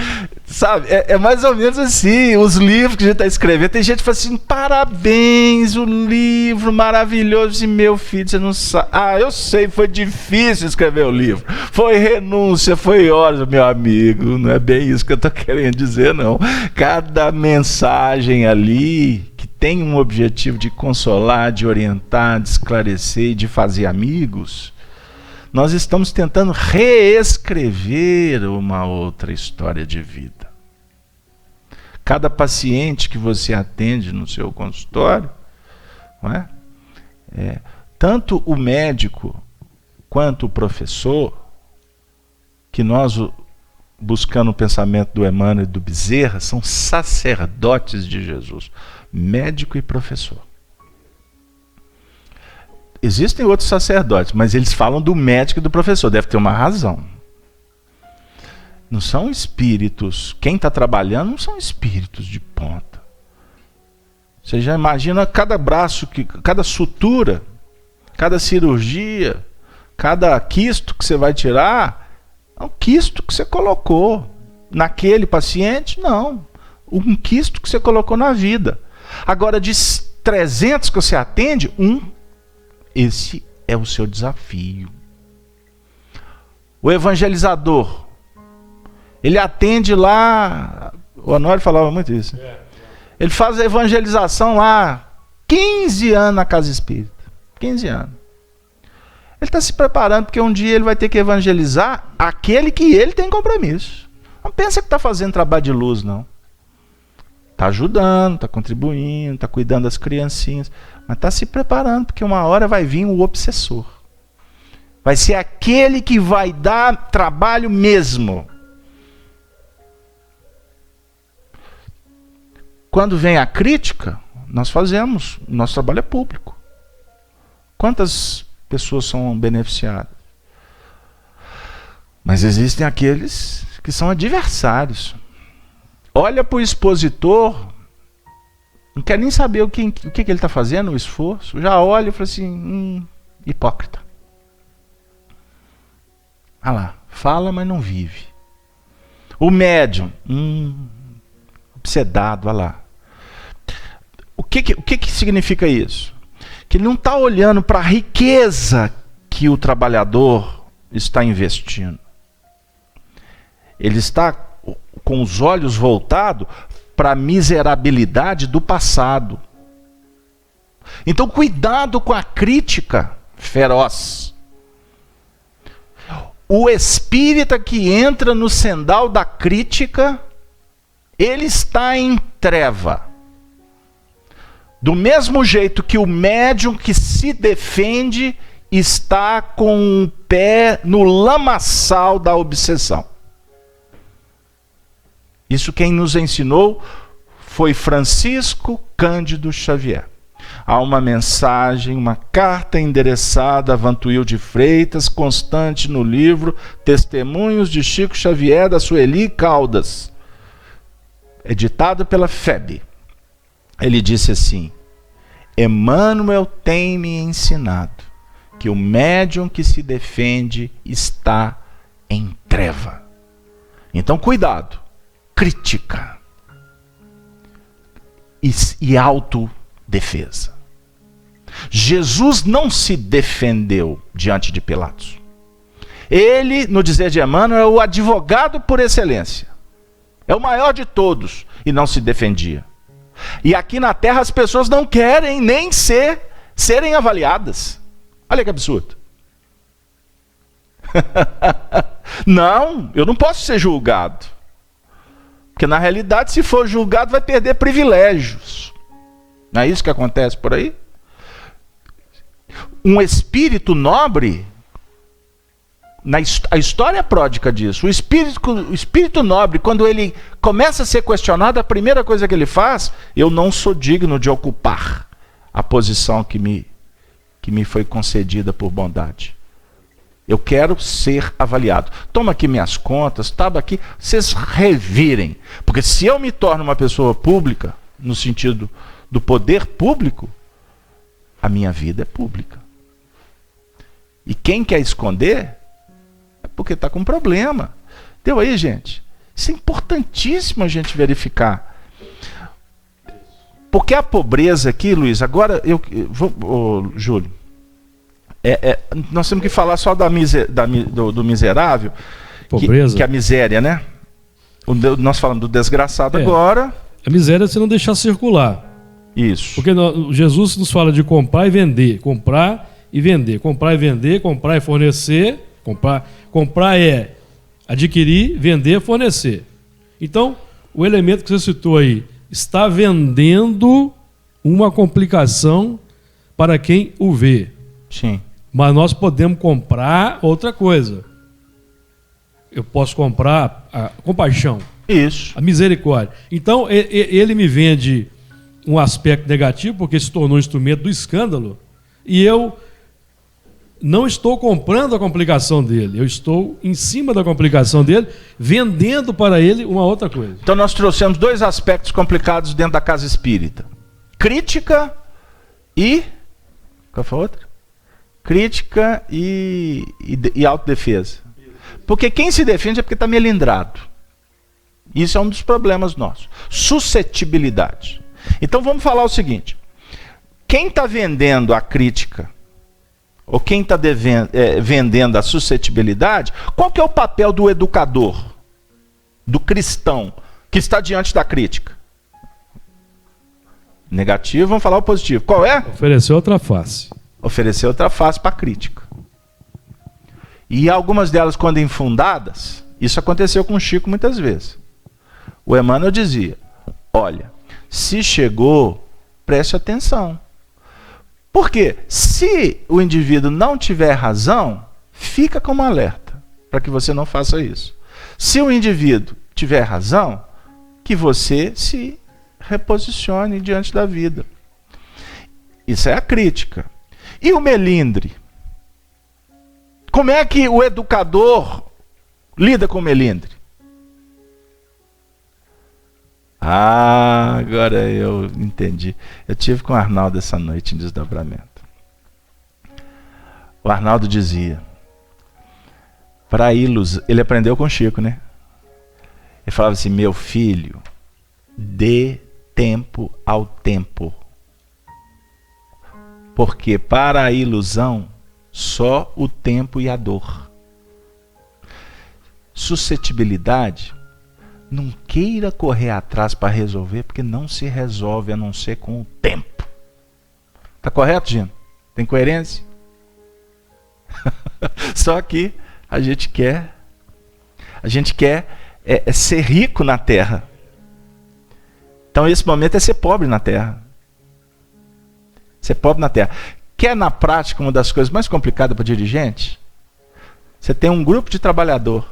Sabe? É mais ou menos assim, os livros que a gente está escrevendo. Tem gente que fala assim, parabéns, o livro maravilhoso. E meu filho, você não sabe. Ah, eu sei, foi difícil escrever o livro. Foi renúncia, foi horas, meu amigo. Não é bem isso que eu estou querendo dizer, não. Cada mensagem ali que tem um objetivo de consolar, de orientar, de esclarecer e de fazer amigos, nós estamos tentando reescrever uma outra história de vida. Cada paciente que você atende no seu consultório, não é? Tanto o médico quanto o professor, que nós, buscando o pensamento do Emmanuel e do Bezerra, são sacerdotes de Jesus, médico e professor. Existem outros sacerdotes, mas eles falam do médico e do professor. Deve ter uma razão. Não são espíritos. Quem está trabalhando não são espíritos de ponta. Você já imagina cada braço, cada sutura, cada cirurgia, cada quisto que você vai tirar, é um quisto que você colocou naquele paciente? Não. Um quisto que você colocou na vida. Agora, de 300 que você atende, esse é o seu desafio. O evangelizador, ele atende lá, o Honório falava muito isso. Ele faz a evangelização lá, 15 anos na casa espírita. 15 anos. Ele está se preparando porque um dia ele vai ter que evangelizar aquele que ele tem compromisso. Não pensa que está fazendo trabalho de luz, não. Está ajudando, está contribuindo, está cuidando das criancinhas, mas está se preparando, porque uma hora vai vir o obsessor. Vai ser aquele que vai dar trabalho mesmo. Quando vem a crítica, nós fazemos, nosso trabalho é público. Quantas pessoas são beneficiadas? Mas existem aqueles que são adversários. Olha para o expositor, não quer nem saber o que ele está fazendo, o esforço. Já olha e fala assim, hipócrita. Ah lá, fala, mas não vive. O médium, obsedado, olha lá. O que significa isso? Que ele não está olhando para a riqueza que o trabalhador está investindo. Ele está com os olhos voltados para a miserabilidade do passado. Então, cuidado com a crítica feroz. O espírita que entra no sendal da crítica, ele está em treva. Do mesmo jeito que o médium que se defende está com o pé no lamaçal da obsessão. Isso quem nos ensinou foi Francisco Cândido Xavier. Há uma mensagem, uma carta endereçada a Vantuil de Freitas, constante no livro Testemunhos de Chico Xavier, da Sueli Caldas, editado pela FEB. Ele disse assim: Emmanuel tem me ensinado que o médium que se defende está em treva. Então, cuidado. Crítica e autodefesa. Jesus não se defendeu diante de Pilatos. Ele, no dizer de Emmanuel, é o advogado por excelência. É o maior de todos e não se defendia. E aqui na Terra as pessoas não querem nem serem avaliadas. Olha que absurdo. Não, eu não posso ser julgado. Porque na realidade, se for julgado, vai perder privilégios. Não é isso que acontece por aí? Um espírito nobre, a história é pródica disso. O espírito nobre, quando ele começa a ser questionado, a primeira coisa que ele faz: eu não sou digno de ocupar a posição que me foi concedida por bondade. Eu quero ser avaliado. Toma aqui minhas contas, estava aqui, vocês revirem. Porque se eu me torno uma pessoa pública, no sentido do poder público, a minha vida é pública. E quem quer esconder é porque está com problema. Deu aí, gente? Isso é importantíssimo a gente verificar. Porque a pobreza aqui, Luiz, agora eu vou, Júlio, nós temos que falar só do miserável, pobreza. Que é a miséria, né? Nós falamos do desgraçado agora. A miséria é você não deixar circular. Isso. Porque Jesus nos fala de comprar e vender. Comprar e vender. Comprar e vender, comprar e fornecer. Comprar é adquirir, vender, fornecer. Então, o elemento que você citou aí, está vendendo uma complicação para quem o vê. Sim. Mas nós podemos comprar outra coisa. Eu posso comprar a compaixão. Isso. A misericórdia. Então, ele me vende um aspecto negativo, porque se tornou um instrumento do escândalo, e eu não estou comprando a complicação dele, eu estou em cima da complicação dele, vendendo para ele uma outra coisa. Então nós trouxemos dois aspectos complicados dentro da casa espírita. Crítica e... Qual foi a outra? Crítica e autodefesa. Porque quem se defende é porque está melindrado. Isso é um dos problemas nossos. Suscetibilidade. Então vamos falar o seguinte. Quem está vendendo a crítica, ou quem está vendendo a suscetibilidade, qual que é o papel do educador, do cristão, que está diante da crítica? Negativo, vamos falar o positivo. Qual é? Oferecer outra face. Oferecer outra face para a crítica. E algumas delas, quando infundadas, isso aconteceu com o Chico muitas vezes. O Emmanuel dizia, olha, se chegou, preste atenção. Porque se o indivíduo não tiver razão, fica como alerta, para que você não faça isso. Se o indivíduo tiver razão, que você se reposicione diante da vida. Isso é a crítica. E o melindre? Como é que o educador lida com o melindre? Ah, agora eu entendi. Eu tive com o Arnaldo essa noite em desdobramento. O Arnaldo dizia, para ele aprendeu com o Chico, né? Ele falava assim, meu filho, dê tempo ao tempo. Porque para a ilusão, só o tempo e a dor. Suscetibilidade, não queira correr atrás para resolver, porque não se resolve a não ser com o tempo. Tá correto, Gino? Tem coerência? Só que a gente quer ser rico na terra. Então esse momento é ser pobre na terra. Ser pobre na terra. Quer na prática uma das coisas mais complicadas para dirigente? Você tem um grupo de trabalhador.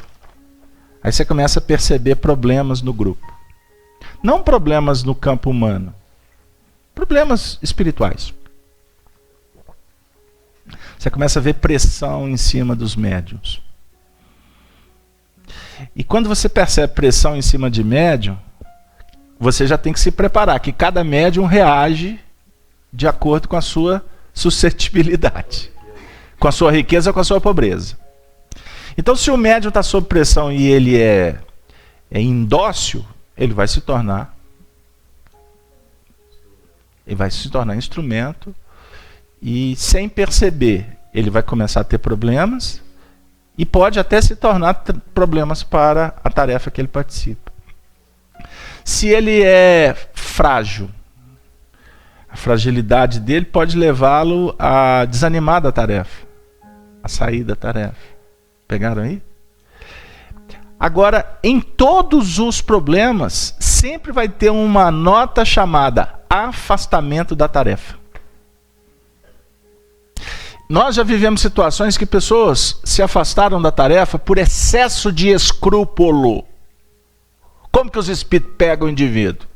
Aí você começa a perceber problemas no grupo. Não problemas no campo humano. Problemas espirituais. Você começa a ver pressão em cima dos médiuns. E quando você percebe pressão em cima de médium, você já tem que se preparar, que cada médium reage de acordo com a sua suscetibilidade. Com a sua riqueza ou com a sua pobreza. Então, se o médium está sob pressão e ele é indócil, ele vai se tornar instrumento e, sem perceber, ele vai começar a ter problemas e pode até se tornar problemas para a tarefa que ele participa. Se ele é frágil, a fragilidade dele pode levá-lo a desanimar da tarefa, a sair da tarefa. Pegaram aí? Agora, em todos os problemas, sempre vai ter uma nota chamada afastamento da tarefa. Nós já vivemos situações que pessoas se afastaram da tarefa por excesso de escrúpulo. Como que os espíritos pegam o indivíduo?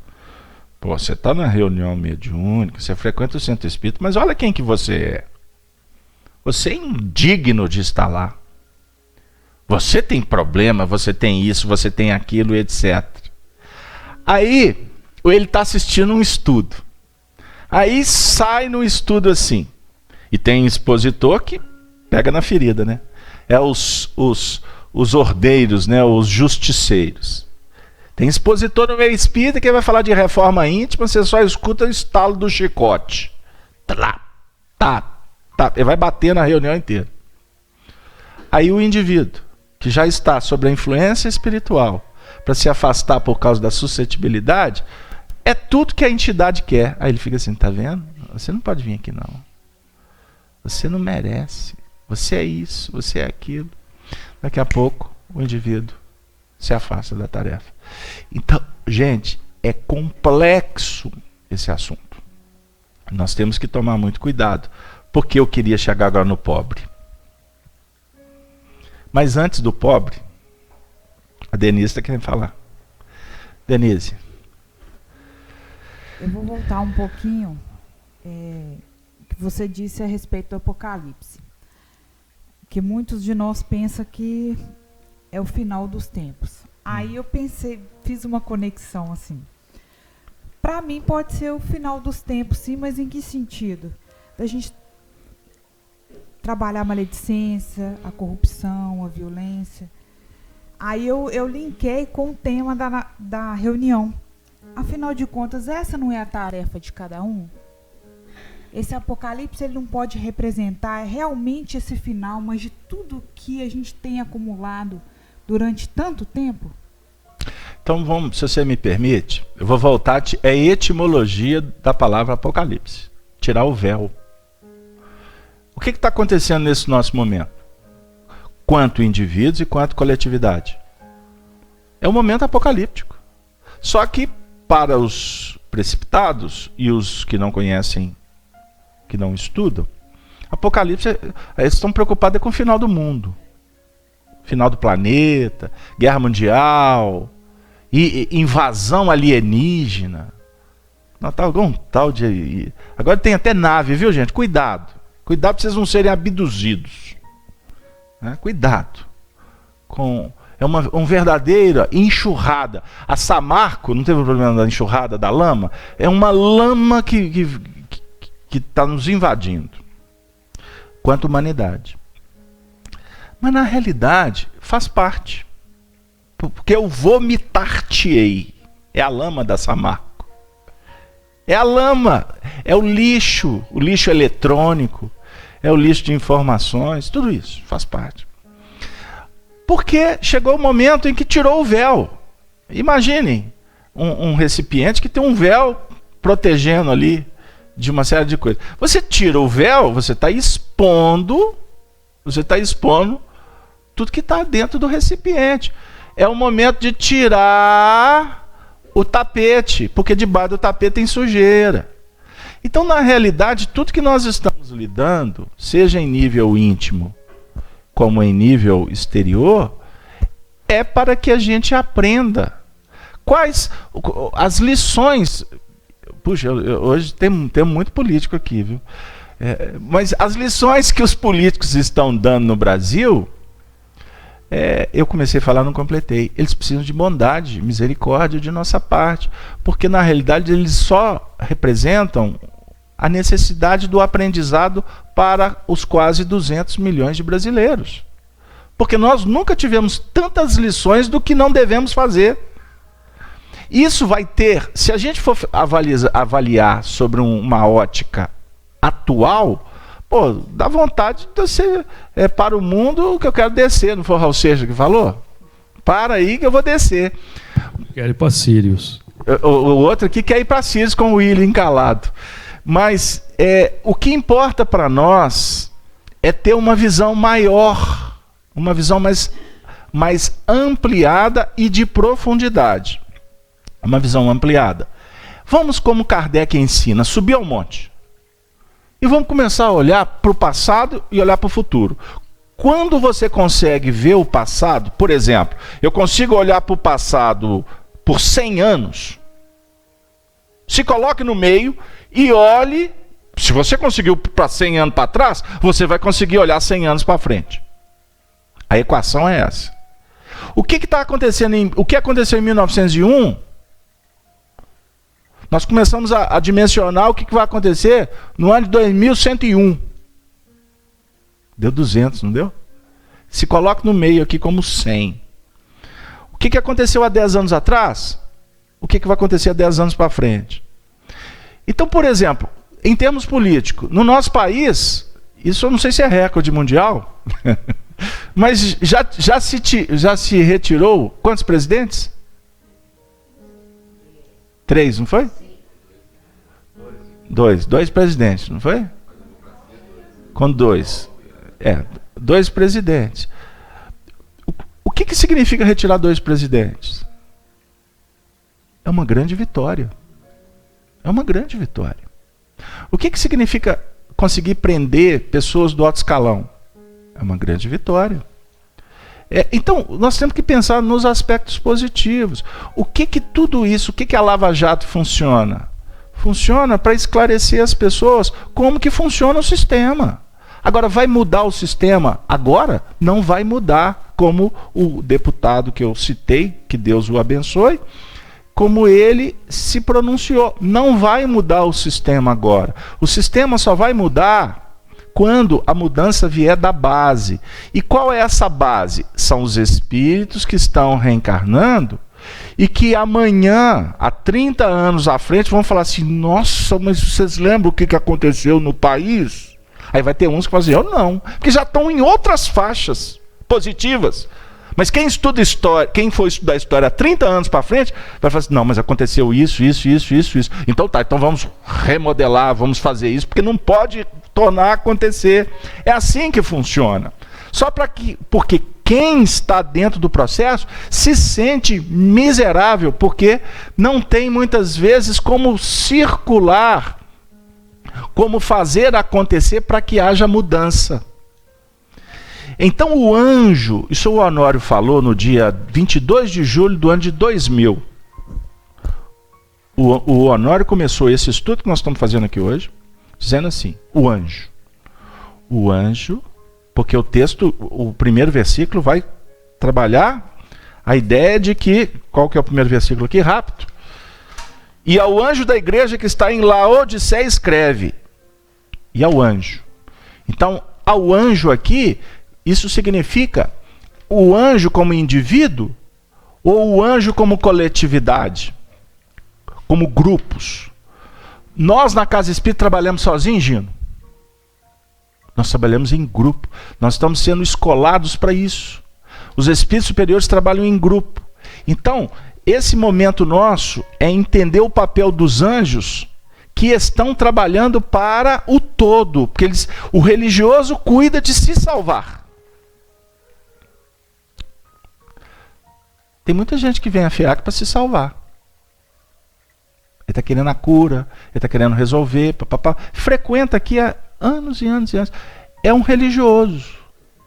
Pô, você está na reunião mediúnica, você frequenta o centro espírita, mas olha quem que você é. Você é indigno de estar lá. Você tem problema, você tem isso, você tem aquilo, etc. Aí, ele está assistindo um estudo. Aí sai no estudo assim. E tem expositor que pega na ferida, né? É os ordeiros, né? Os justiceiros. Tem expositor no meio espírita que vai falar de reforma íntima, você só escuta o estalo do chicote. Tá. Ele vai bater na reunião inteira. Aí o indivíduo, que já está sob a influência espiritual, para se afastar por causa da suscetibilidade, é tudo que a entidade quer. Aí ele fica assim, tá vendo? Você não pode vir aqui não. Você não merece. Você é isso, você é aquilo. Daqui a pouco o indivíduo se afasta da tarefa. Então, gente, é complexo esse assunto. Nós temos que tomar muito cuidado. Porque eu queria chegar agora no pobre. Mas antes do pobre, a Denise está querendo falar. Denise. Eu vou voltar um pouquinho que você disse a respeito do Apocalipse. Que muitos de nós pensam que é o final dos tempos. Aí eu pensei, fiz uma conexão assim. Para mim pode ser o final dos tempos, sim, mas em que sentido? Da gente trabalhar a maledicência, a corrupção, a violência. Aí eu linkei com o tema da reunião. Afinal de contas, essa não é a tarefa de cada um? Esse Apocalipse ele não pode representar realmente esse final, mas de tudo que a gente tem acumulado durante tanto tempo? Então vamos, se você me permite, eu vou voltar, é a etimologia da palavra Apocalipse. Tirar o véu. O que está acontecendo nesse nosso momento? Quanto indivíduos e quanto coletividade? É um momento apocalíptico. Só que para os precipitados e os que não conhecem, que não estudam, Apocalipse, eles estão preocupados com o final do mundo. Final do planeta, guerra mundial, e invasão alienígena. Não, tá algum tal de... Agora tem até nave, viu, gente? Cuidado. Cuidado para vocês não serem abduzidos. Né? Cuidado. É uma verdadeira enxurrada. A Samarco, não teve o problema da enxurrada, da lama? É uma lama que está nos invadindo. Quanto humanidade. Mas na realidade, faz parte. Porque eu vomitar-te-ei. É a lama da Samarco. É a lama, é o lixo eletrônico, é o lixo de informações, tudo isso faz parte. Porque chegou o momento em que tirou o véu. Imaginem um recipiente que tem um véu protegendo ali de uma série de coisas. Você tira o véu, você está expondo tudo que está dentro do recipiente. É o momento de tirar o tapete, porque debaixo do tapete tem sujeira. Então, na realidade, tudo que nós estamos lidando, seja em nível íntimo, como em nível exterior, é para que a gente aprenda. Quais as lições... Puxa, hoje tem muito político aqui, viu? Mas as lições que os políticos estão dando no Brasil... eu comecei a falar, não completei. Eles precisam de bondade, misericórdia de nossa parte, porque na realidade eles só representam a necessidade do aprendizado para os quase 200 milhões de brasileiros. Porque nós nunca tivemos tantas lições do que não devemos fazer. Isso vai ter, se a gente for avaliar sobre uma ótica atual, pô, dá vontade de você para o mundo que eu quero descer, não foi o Raul Seixas que falou? Para aí que eu vou descer. Quero ir para Sírios. O outro aqui quer ir para Sírios com o William encalado. Mas o que importa para nós é ter uma visão maior, uma visão mais ampliada e de profundidade. Uma visão ampliada. Vamos, como Kardec ensina, subir ao monte. E vamos começar a olhar para o passado e olhar para o futuro. Quando você consegue ver o passado, por exemplo, eu consigo olhar para o passado por 100 anos, se coloque no meio e olhe. Se você conseguiu para 100 anos para trás, você vai conseguir olhar 100 anos para frente. A equação é essa. O que está acontecendo? O que aconteceu em 1901? Nós começamos a dimensionar o que vai acontecer no ano de 2101. Deu 200, não deu? Se coloca no meio aqui como 100. O que aconteceu há 10 anos atrás? O que vai acontecer há 10 anos para frente? Então, por exemplo, em termos políticos, no nosso país, isso eu não sei se é recorde mundial, mas já se retirou quantos presidentes? 3, não foi? 2 presidentes, não foi? Com 2. 2 presidentes. O que significa retirar 2 presidentes? É uma grande vitória. É uma grande vitória. O que significa conseguir prender pessoas do alto escalão? É uma grande vitória. Então, nós temos que pensar nos aspectos positivos. O que tudo isso, o que a Lava Jato funciona? Funciona para esclarecer as pessoas como que funciona o sistema. Agora, vai mudar o sistema agora? Não vai mudar, como o deputado que eu citei, que Deus o abençoe, como ele se pronunciou. Não vai mudar o sistema agora. O sistema só vai mudar quando a mudança vier da base. E qual é essa base? São os espíritos que estão reencarnando e que amanhã, há 30 anos à frente, vão falar assim: nossa, mas vocês lembram o que aconteceu no país? Aí vai ter uns que vão dizer: eu não, porque já estão em outras faixas positivas. Mas quem estuda história, quem for estudar história há 30 anos para frente, vai falar assim: não, mas aconteceu isso. Então tá, então vamos remodelar, vamos fazer isso, porque não pode tornar a acontecer. É assim que funciona. Porque quem está dentro do processo se sente miserável, porque não tem muitas vezes como circular, como fazer acontecer para que haja mudança. Então o anjo, isso o Honório falou no dia 22 de julho do ano de 2000. O Honório começou esse estudo que nós estamos fazendo aqui hoje, dizendo assim: o anjo, porque o texto, o primeiro versículo vai trabalhar a ideia de que, qual que é o primeiro versículo aqui? Rápido. E ao anjo da igreja que está em Laodiceia escreve. E ao anjo. Então, ao anjo aqui, isso significa o anjo como indivíduo ou o anjo como coletividade, como grupos. Nós na Casa Espírita trabalhamos sozinhos, Gino? Nós trabalhamos em grupo. Nós estamos sendo escolados para isso. Os espíritos superiores trabalham em grupo. Então, esse momento nosso é entender o papel dos anjos que estão trabalhando para o todo, porque o religioso cuida de se salvar. Tem muita gente que vem a FEAC para se salvar. Ele está querendo a cura, ele está querendo resolver, papapá. Frequenta aqui há anos e anos e anos. É um religioso,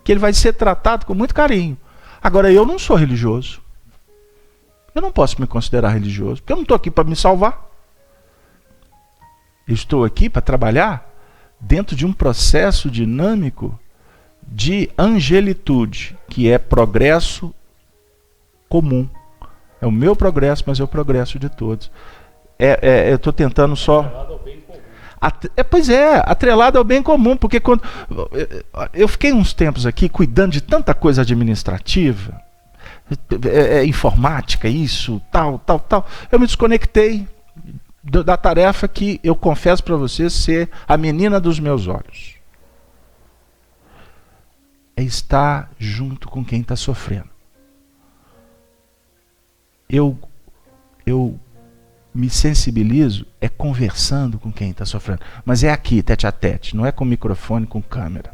que ele vai ser tratado com muito carinho. Agora, eu não sou religioso. Eu não posso me considerar religioso, porque eu não estou aqui para me salvar. Eu estou aqui para trabalhar dentro de um processo dinâmico de angelitude, que é progresso comum. É o meu progresso, mas é o progresso de todos. Eu estou tentando só... Atrelado ao bem comum. Atrelado ao bem comum, porque quando eu fiquei uns tempos aqui cuidando de tanta coisa administrativa, informática, isso, tal, eu me desconectei da tarefa que eu confesso para vocês ser a menina dos meus olhos. É estar junto com quem está sofrendo. Eu me sensibilizo conversando com quem está sofrendo. Mas é aqui, tete a tete, não é com microfone, com câmera.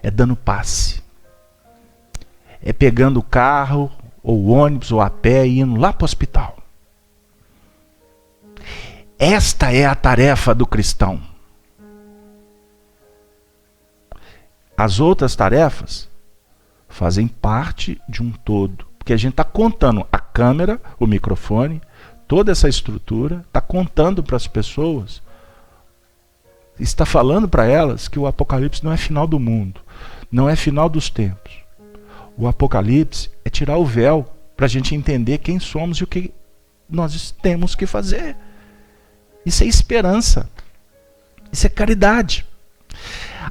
É dando passe. É pegando o carro, ou o ônibus, ou a pé e indo lá para o hospital. Esta é a tarefa do cristão. As outras tarefas fazem parte de um todo. Porque a gente está contando a câmera, o microfone, toda essa estrutura, está contando para as pessoas, está falando para elas que o Apocalipse não é final do mundo, não é final dos tempos. O Apocalipse é tirar o véu para a gente entender quem somos e o que nós temos que fazer. Isso é esperança. Isso é caridade.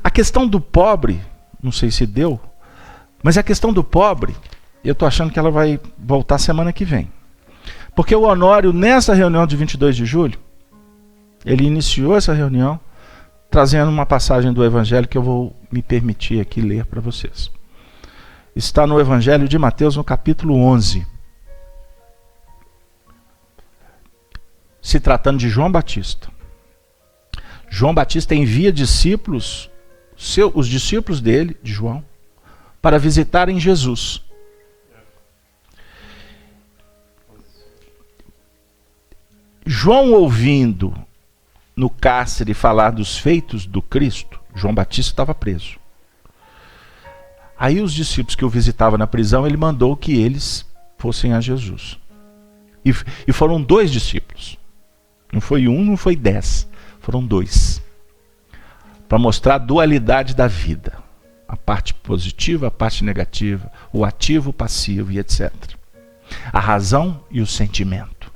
A questão do pobre, não sei se deu, mas a questão do pobre, eu estou achando que ela vai voltar semana que vem. Porque o Honório, nessa reunião de 22 de julho, ele iniciou essa reunião trazendo uma passagem do Evangelho que eu vou me permitir aqui ler para vocês. Está no Evangelho de Mateus, no capítulo 11. Se tratando de João Batista. João Batista envia discípulos, os discípulos dele, de João, para visitarem Jesus. João, ouvindo no cárcere falar dos feitos do Cristo, João Batista estava preso. Aí os discípulos que o visitavam na prisão, ele mandou que eles fossem a Jesus. E foram 2 discípulos. Não foi 1, não foi 10. Foram 2. Para mostrar a dualidade da vida. A parte positiva, a parte negativa, o ativo, o passivo e etc. A razão e o sentimento.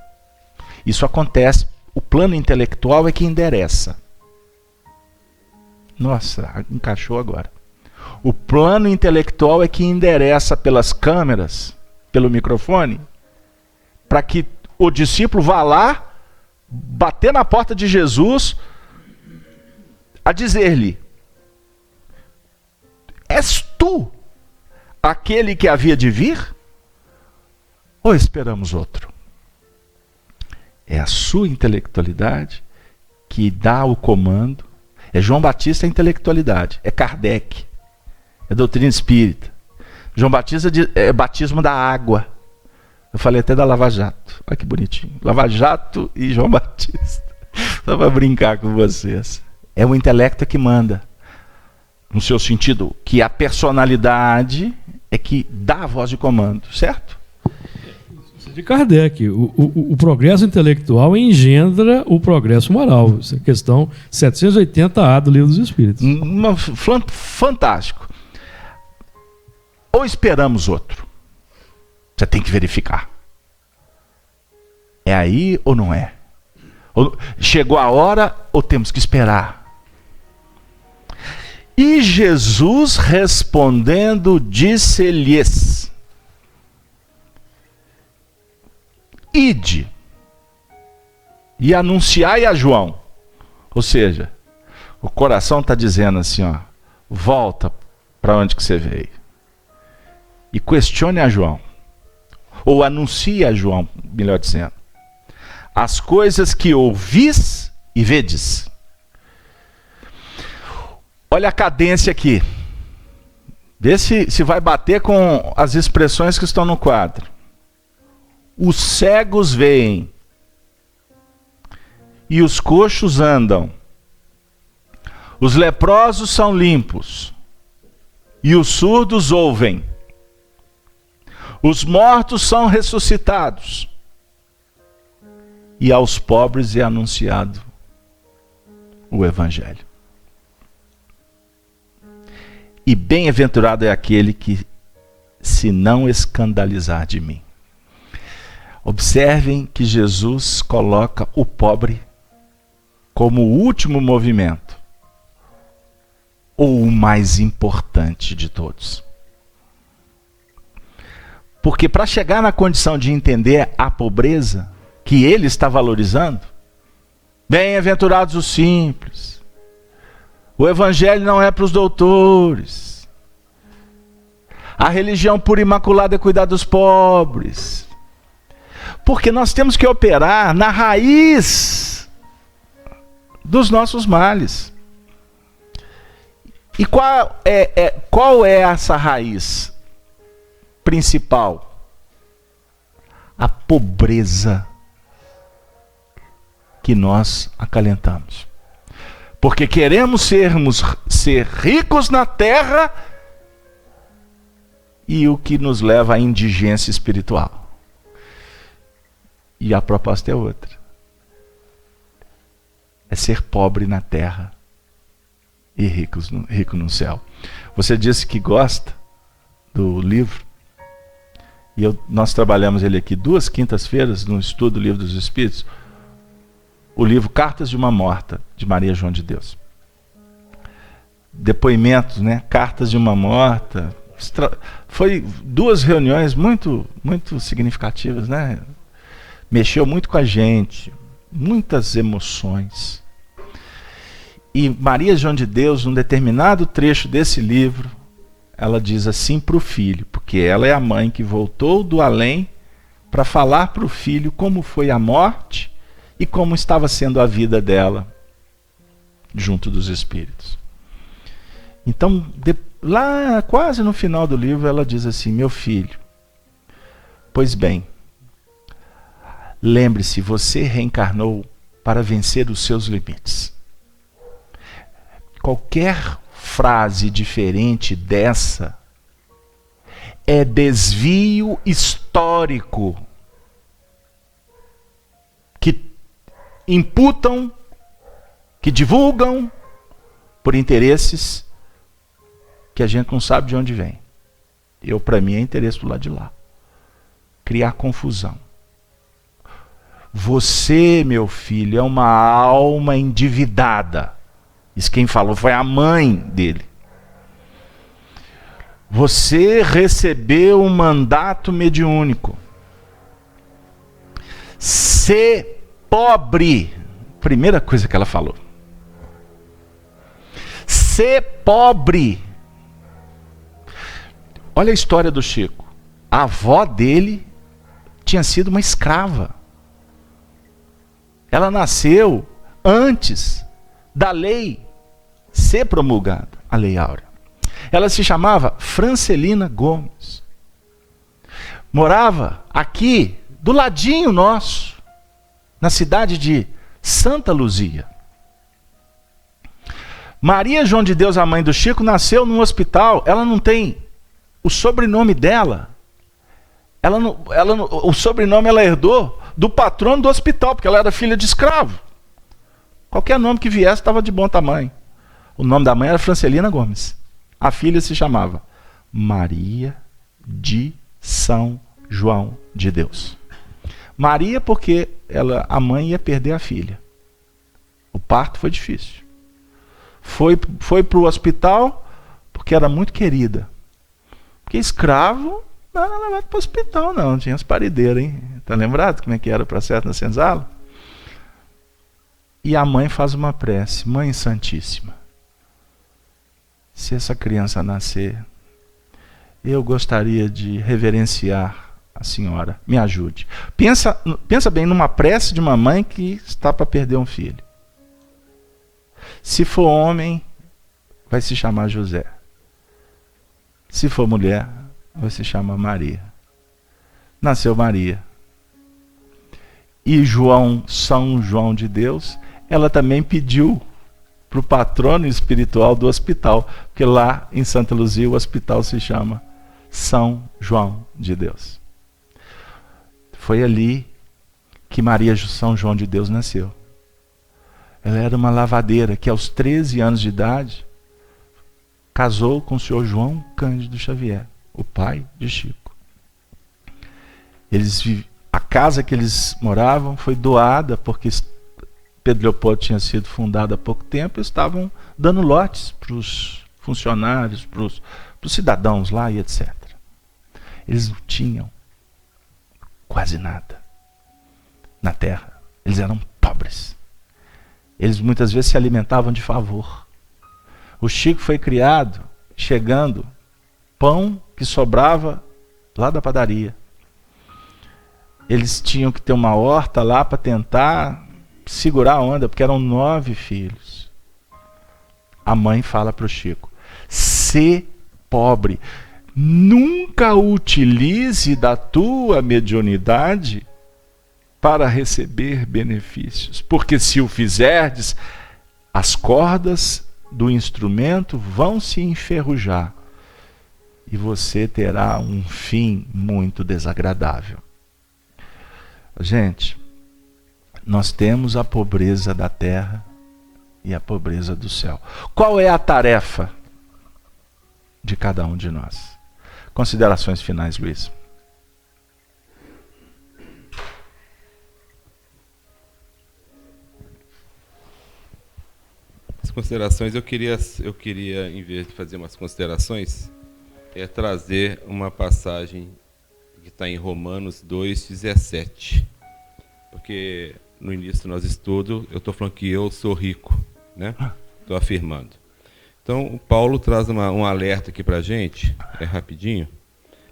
Isso acontece, o plano intelectual é que endereça. Nossa, encaixou agora. O plano intelectual é que endereça pelas câmeras, pelo microfone, para que o discípulo vá lá, bater na porta de Jesus, a dizer-lhe: és tu aquele que havia de vir? Ou esperamos outro? É a sua intelectualidade que dá o comando. É João Batista a intelectualidade. É Kardec. É doutrina espírita. João Batista é batismo da água. Eu falei até da Lava Jato. Olha que bonitinho. Lava Jato e João Batista. Só para brincar com vocês. É o intelecto que manda. No seu sentido, que a personalidade é que dá a voz de comando. Certo? De Kardec, o progresso intelectual engendra o progresso moral. Isso é questão 780A do Livro dos Espíritos. Fantástico. Ou esperamos outro? Você tem que verificar. É aí ou não é? Chegou a hora ou temos que esperar? E Jesus respondendo disse-lhes: ide e anunciai a João. Ou seja, o coração está dizendo assim, ó, volta para onde que você veio e questione a João, ou anuncie a João, melhor dizendo, as coisas que ouvis e vedes. Olha a cadência aqui, vê se vai bater com as expressões que estão no quadro. Os cegos veem, e os coxos andam. Os leprosos são limpos, e os surdos ouvem. Os mortos são ressuscitados, e aos pobres é anunciado o Evangelho. E bem-aventurado é aquele que se não escandalizar de mim. Observem que Jesus coloca o pobre como o último movimento, ou o mais importante de todos. Porque para chegar na condição de entender a pobreza que ele está valorizando, bem-aventurados os simples, o Evangelho não é para os doutores, a religião pura e imaculada é cuidar dos pobres. Porque nós temos que operar na raiz dos nossos males. E qual é essa raiz principal? A pobreza que nós acalentamos. Porque queremos ser ricos na terra, e o que nos leva à indigência espiritual. E a proposta é outra. É ser pobre na terra e rico no céu. Você disse que gosta do livro. E nós trabalhamos ele aqui 2 quintas-feiras no estudo do Livro dos Espíritos. O livro Cartas de uma Morta, de Maria João de Deus. Depoimentos, né? Cartas de uma Morta, Foi 2 reuniões muito, muito significativas, né? Mexeu muito com a gente, muitas emoções. E Maria João de Deus, num determinado trecho desse livro, ela diz assim para o filho, porque ela é a mãe que voltou do além para falar para o filho como foi a morte e como estava sendo a vida dela junto dos espíritos. Então, lá quase no final do livro, ela diz assim: meu filho, pois bem, lembre-se, você reencarnou para vencer os seus limites. Qualquer frase diferente dessa é desvio histórico que imputam, que divulgam por interesses que a gente não sabe de onde vem. Para mim, é interesse do lado de lá. Criar confusão. Você, meu filho, é uma alma endividada. Isso quem falou foi a mãe dele. Você recebeu um mandato mediúnico. Ser pobre. Primeira coisa que ela falou. Ser pobre. Olha a história do Chico. A avó dele tinha sido uma escrava. Ela nasceu antes da lei ser promulgada, a Lei Áurea. Ela se chamava Francelina Gomes. Morava aqui, do ladinho nosso, na cidade de Santa Luzia. Maria João de Deus, a mãe do Chico, nasceu num hospital. Ela não tem o sobrenome dela. O sobrenome ela herdou do patrono do hospital, porque ela era filha de escravo. Qualquer nome que viesse estava de bom tamanho. O nome da mãe era Francelina Gomes. A filha se chamava Maria de São João de Deus. Maria porque a mãe ia perder a filha. O parto foi difícil. Foi para o hospital porque era muito querida. Porque escravo não era levado para o hospital, não. Tinha as parideiras, hein? Tá lembrado como é que era o processo na senzala? E a mãe faz uma prece: Mãe Santíssima, se essa criança nascer, eu gostaria de reverenciar a senhora. Me ajude. Pensa bem numa prece de uma mãe que está para perder um filho. Se for homem, vai se chamar José. Se for mulher, vai se chamar Maria. Nasceu Maria. E São João de Deus, ela também pediu para o patrono espiritual do hospital, porque lá em Santa Luzia o hospital se chama São João de Deus. Foi ali que Maria São João de Deus nasceu. Ela era uma lavadeira que aos 13 anos de idade casou com o senhor João Cândido Xavier, o pai de Chico. A casa que eles moravam foi doada porque Pedro Leopoldo tinha sido fundado há pouco tempo e estavam dando lotes para os funcionários, para os cidadãos lá e etc. Eles não tinham quase nada na terra. Eles eram pobres. Eles muitas vezes se alimentavam de favor. O Chico foi criado chegando pão que sobrava lá da padaria. Eles tinham que ter uma horta lá para tentar segurar a onda, porque eram 9 filhos. A mãe fala para o Chico: sê pobre, nunca utilize da tua mediunidade para receber benefícios, porque se o fizerdes, as cordas do instrumento vão se enferrujar e você terá um fim muito desagradável. Gente, nós temos a pobreza da terra e a pobreza do céu. Qual é a tarefa de cada um de nós? Considerações finais, Luiz. As considerações, eu queria, em vez de fazer umas considerações, é trazer uma passagem que está em Romanos 2,17. Porque no início do nosso estudo eu estou falando que eu sou rico, né? Estou afirmando. Então o Paulo traz um alerta aqui para a gente, rapidinho.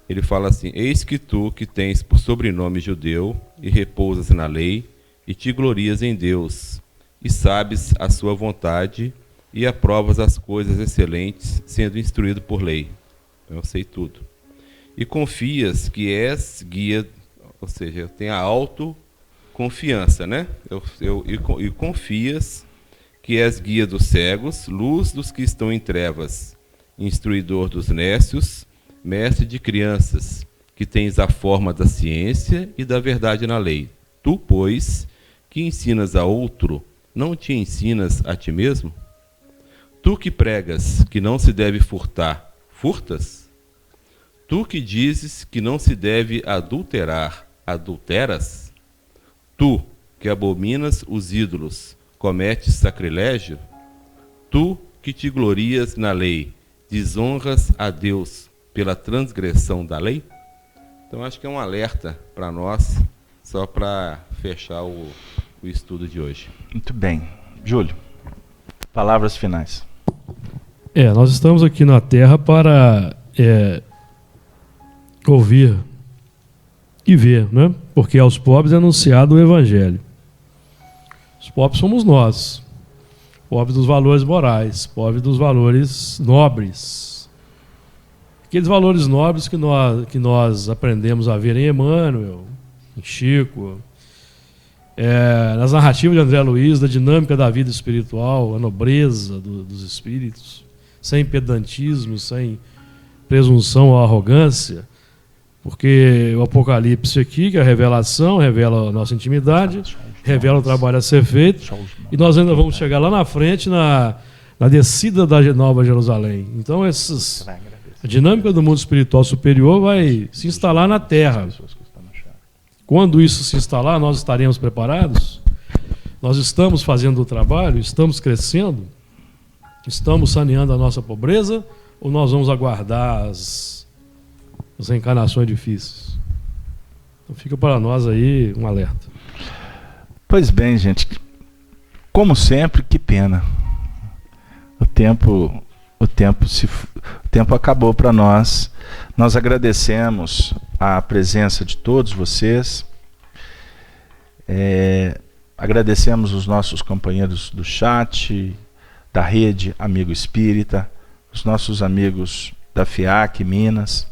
Ele fala assim: eis que tu, que tens por sobrenome judeu, e repousas na lei, e te glorias em Deus, e sabes a sua vontade, e aprovas as coisas excelentes, sendo instruído por lei. Eu sei tudo. E confias que és guia, ou seja, eu tenho a autoconfiança, né? E confias que és guia dos cegos, luz dos que estão em trevas, instruidor dos nécios, mestre de crianças, que tens a forma da ciência e da verdade na lei. Tu, pois, que ensinas a outro, não te ensinas a ti mesmo? Tu que pregas que não se deve furtar, furtas? Tu que dizes que não se deve adulterar, adulteras? Tu que abominas os ídolos, cometes sacrilégio? Tu que te glorias na lei, desonras a Deus pela transgressão da lei? Então acho que é um alerta para nós, só para fechar o estudo de hoje. Muito bem. Júlio, palavras finais. Nós estamos aqui na Terra para ouvir e ver, né? Porque aos pobres é anunciado o Evangelho. Os pobres somos nós, pobres dos valores morais, pobres dos valores nobres. Aqueles valores nobres que nós aprendemos a ver em Emmanuel, em Chico, nas narrativas de André Luiz, da dinâmica da vida espiritual, a nobreza dos espíritos, sem pedantismo, sem presunção ou arrogância, porque o Apocalipse aqui, que é a revelação, revela a nossa intimidade, revela o trabalho a ser feito, e nós ainda vamos chegar lá na frente na descida da Nova Jerusalém. Então a dinâmica do mundo espiritual superior vai se instalar na Terra. Quando isso se instalar, nós estaremos preparados? Nós estamos fazendo o trabalho? Estamos crescendo? Estamos saneando a nossa pobreza? Ou nós vamos aguardar as reencarnações difíceis? Então fica para nós aí um alerta. Pois bem, gente. Como sempre, que pena. O tempo acabou para nós. Nós agradecemos a presença de todos vocês. Agradecemos os nossos companheiros do chat, da rede Amigo Espírita, os nossos amigos da FEAC Minas,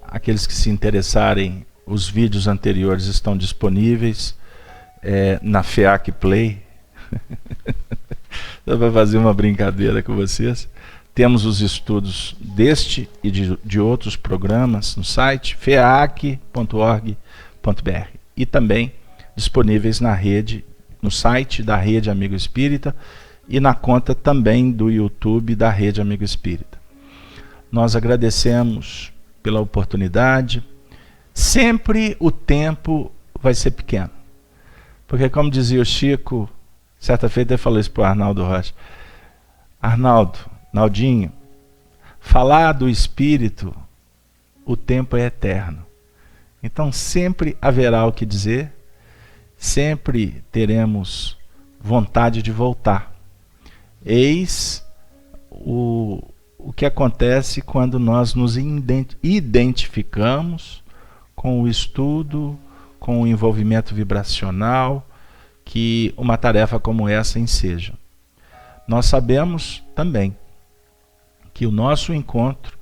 aqueles que se interessarem, os vídeos anteriores estão disponíveis na FEAC Play. Eu vou fazer uma brincadeira com vocês. Temos os estudos deste e de outros programas no site feac.org.br e também disponíveis na rede, no site da Rede Amigo Espírita e na conta também do YouTube da Rede Amigo Espírita. Nós agradecemos pela oportunidade. Sempre o tempo vai ser pequeno, porque, como dizia o Chico, certa feita ele falou isso para o Arnaldo Rocha: Naldinho, falar do Espírito, o tempo é eterno. Então sempre haverá o que dizer, sempre teremos vontade de voltar. Eis o que acontece quando nós nos identificamos com o estudo, com o envolvimento vibracional que uma tarefa como essa enseja. Nós sabemos também que o nosso encontro,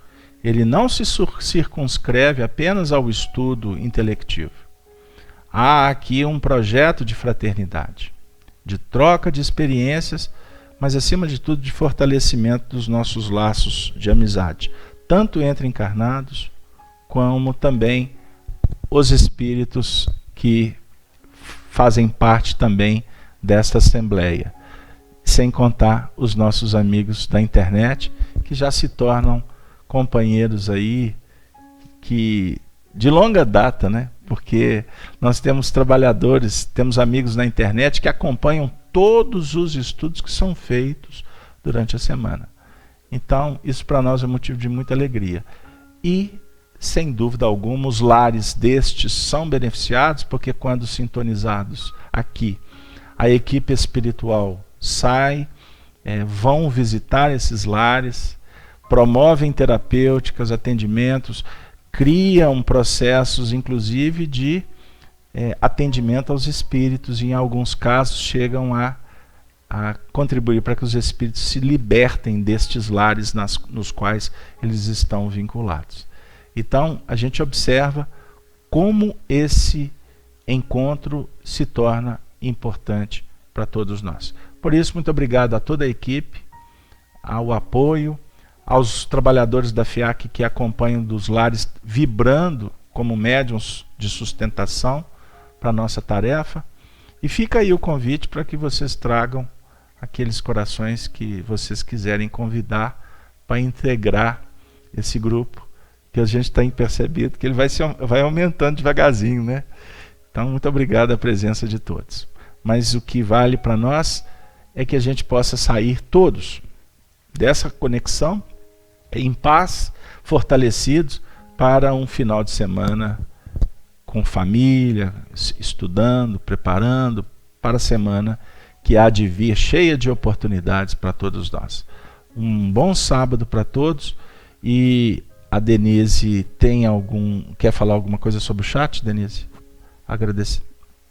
ele não se circunscreve apenas ao estudo intelectivo. Há aqui um projeto de fraternidade, de troca de experiências, mas acima de tudo de fortalecimento dos nossos laços de amizade, tanto entre encarnados, como também os espíritos que fazem parte também desta assembleia, sem contar os nossos amigos da internet, que já se tornam companheiros aí que de longa data, né? Porque nós temos trabalhadores, temos amigos na internet que acompanham todos os estudos que são feitos durante a semana. Então, isso para nós é motivo de muita alegria. E, sem dúvida alguma, os lares destes são beneficiados, porque quando sintonizados aqui, a equipe espiritual sai, vão visitar esses lares, promovem terapêuticas, atendimentos, criam processos, inclusive, de atendimento aos espíritos, e em alguns casos chegam a contribuir para que os espíritos se libertem destes lares nos quais eles estão vinculados. Então, a gente observa como esse encontro se torna importante para todos nós. Por isso, muito obrigado a toda a equipe, ao apoio, aos trabalhadores da FIAC que acompanham dos lares, vibrando como médiuns de sustentação para a nossa tarefa. E fica aí o convite para que vocês tragam aqueles corações que vocês quiserem convidar para integrar esse grupo, que a gente tem percebido que ele vai aumentando devagarzinho, né? Então, muito obrigado a presença de todos. Mas o que vale para nós é que a gente possa sair todos dessa conexão em paz, fortalecidos para um final de semana com família, estudando, preparando para a semana que há de vir cheia de oportunidades para todos nós. Um bom sábado para todos. E a Denise quer falar alguma coisa sobre o chat, Denise? Agradecer.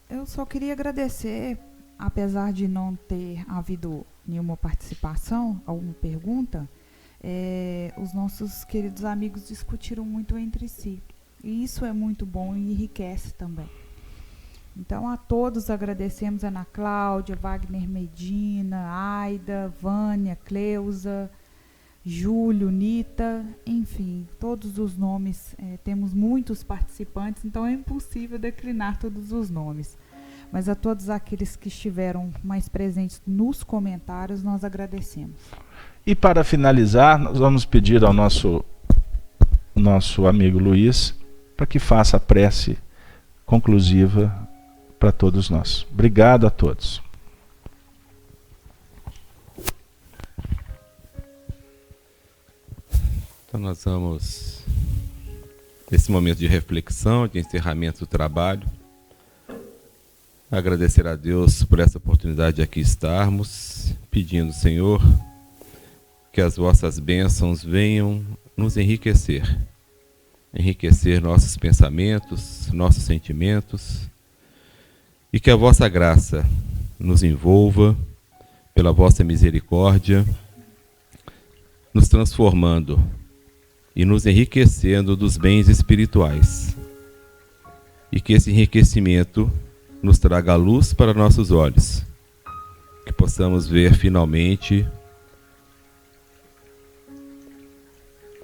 Eu só queria agradecer, apesar de não ter havido nenhuma participação, alguma pergunta, os nossos queridos amigos discutiram muito entre si. E isso é muito bom e enriquece também. Então, a todos agradecemos, Ana Cláudia, Wagner Medina, Aida, Vânia, Cleusa, Júlio, Nita, enfim, todos os nomes. Temos muitos participantes, então é impossível declinar todos os nomes. Mas a todos aqueles que estiveram mais presentes nos comentários, nós agradecemos. E para finalizar, nós vamos pedir ao nosso amigo Luiz para que faça a prece conclusiva para todos nós. Obrigado a todos. Então nós vamos, nesse momento de reflexão, de encerramento do trabalho, agradecer a Deus por essa oportunidade de aqui estarmos, pedindo, Senhor, que as vossas bênçãos venham nos enriquecer nossos pensamentos, nossos sentimentos, e que a vossa graça nos envolva pela vossa misericórdia, nos transformando e nos enriquecendo dos bens espirituais. E que esse enriquecimento nos traga a luz para nossos olhos, que possamos ver finalmente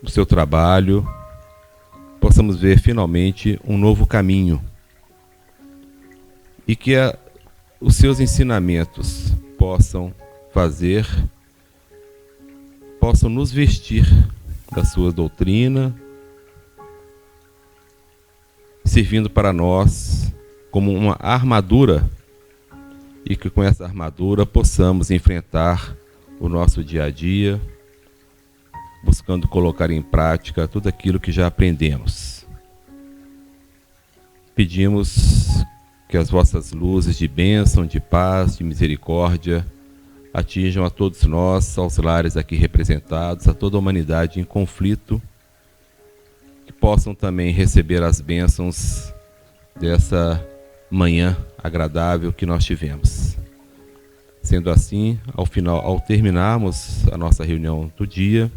o seu trabalho, possamos ver finalmente um novo caminho, e que os seus ensinamentos possam nos vestir da sua doutrina, servindo para nós como uma armadura, e que com essa armadura possamos enfrentar o nosso dia a dia, buscando colocar em prática tudo aquilo que já aprendemos. Pedimos que as vossas luzes de bênção, de paz, de misericórdia atinjam a todos nós, aos lares aqui representados, a toda a humanidade em conflito, que possam também receber as bênçãos dessa manhã agradável que nós tivemos. Sendo assim, ao terminarmos a nossa reunião do dia,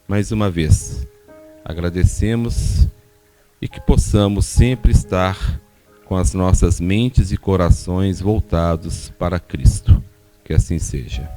mais uma vez, agradecemos, e que possamos sempre estar com as nossas mentes e corações voltados para Cristo. Que assim seja.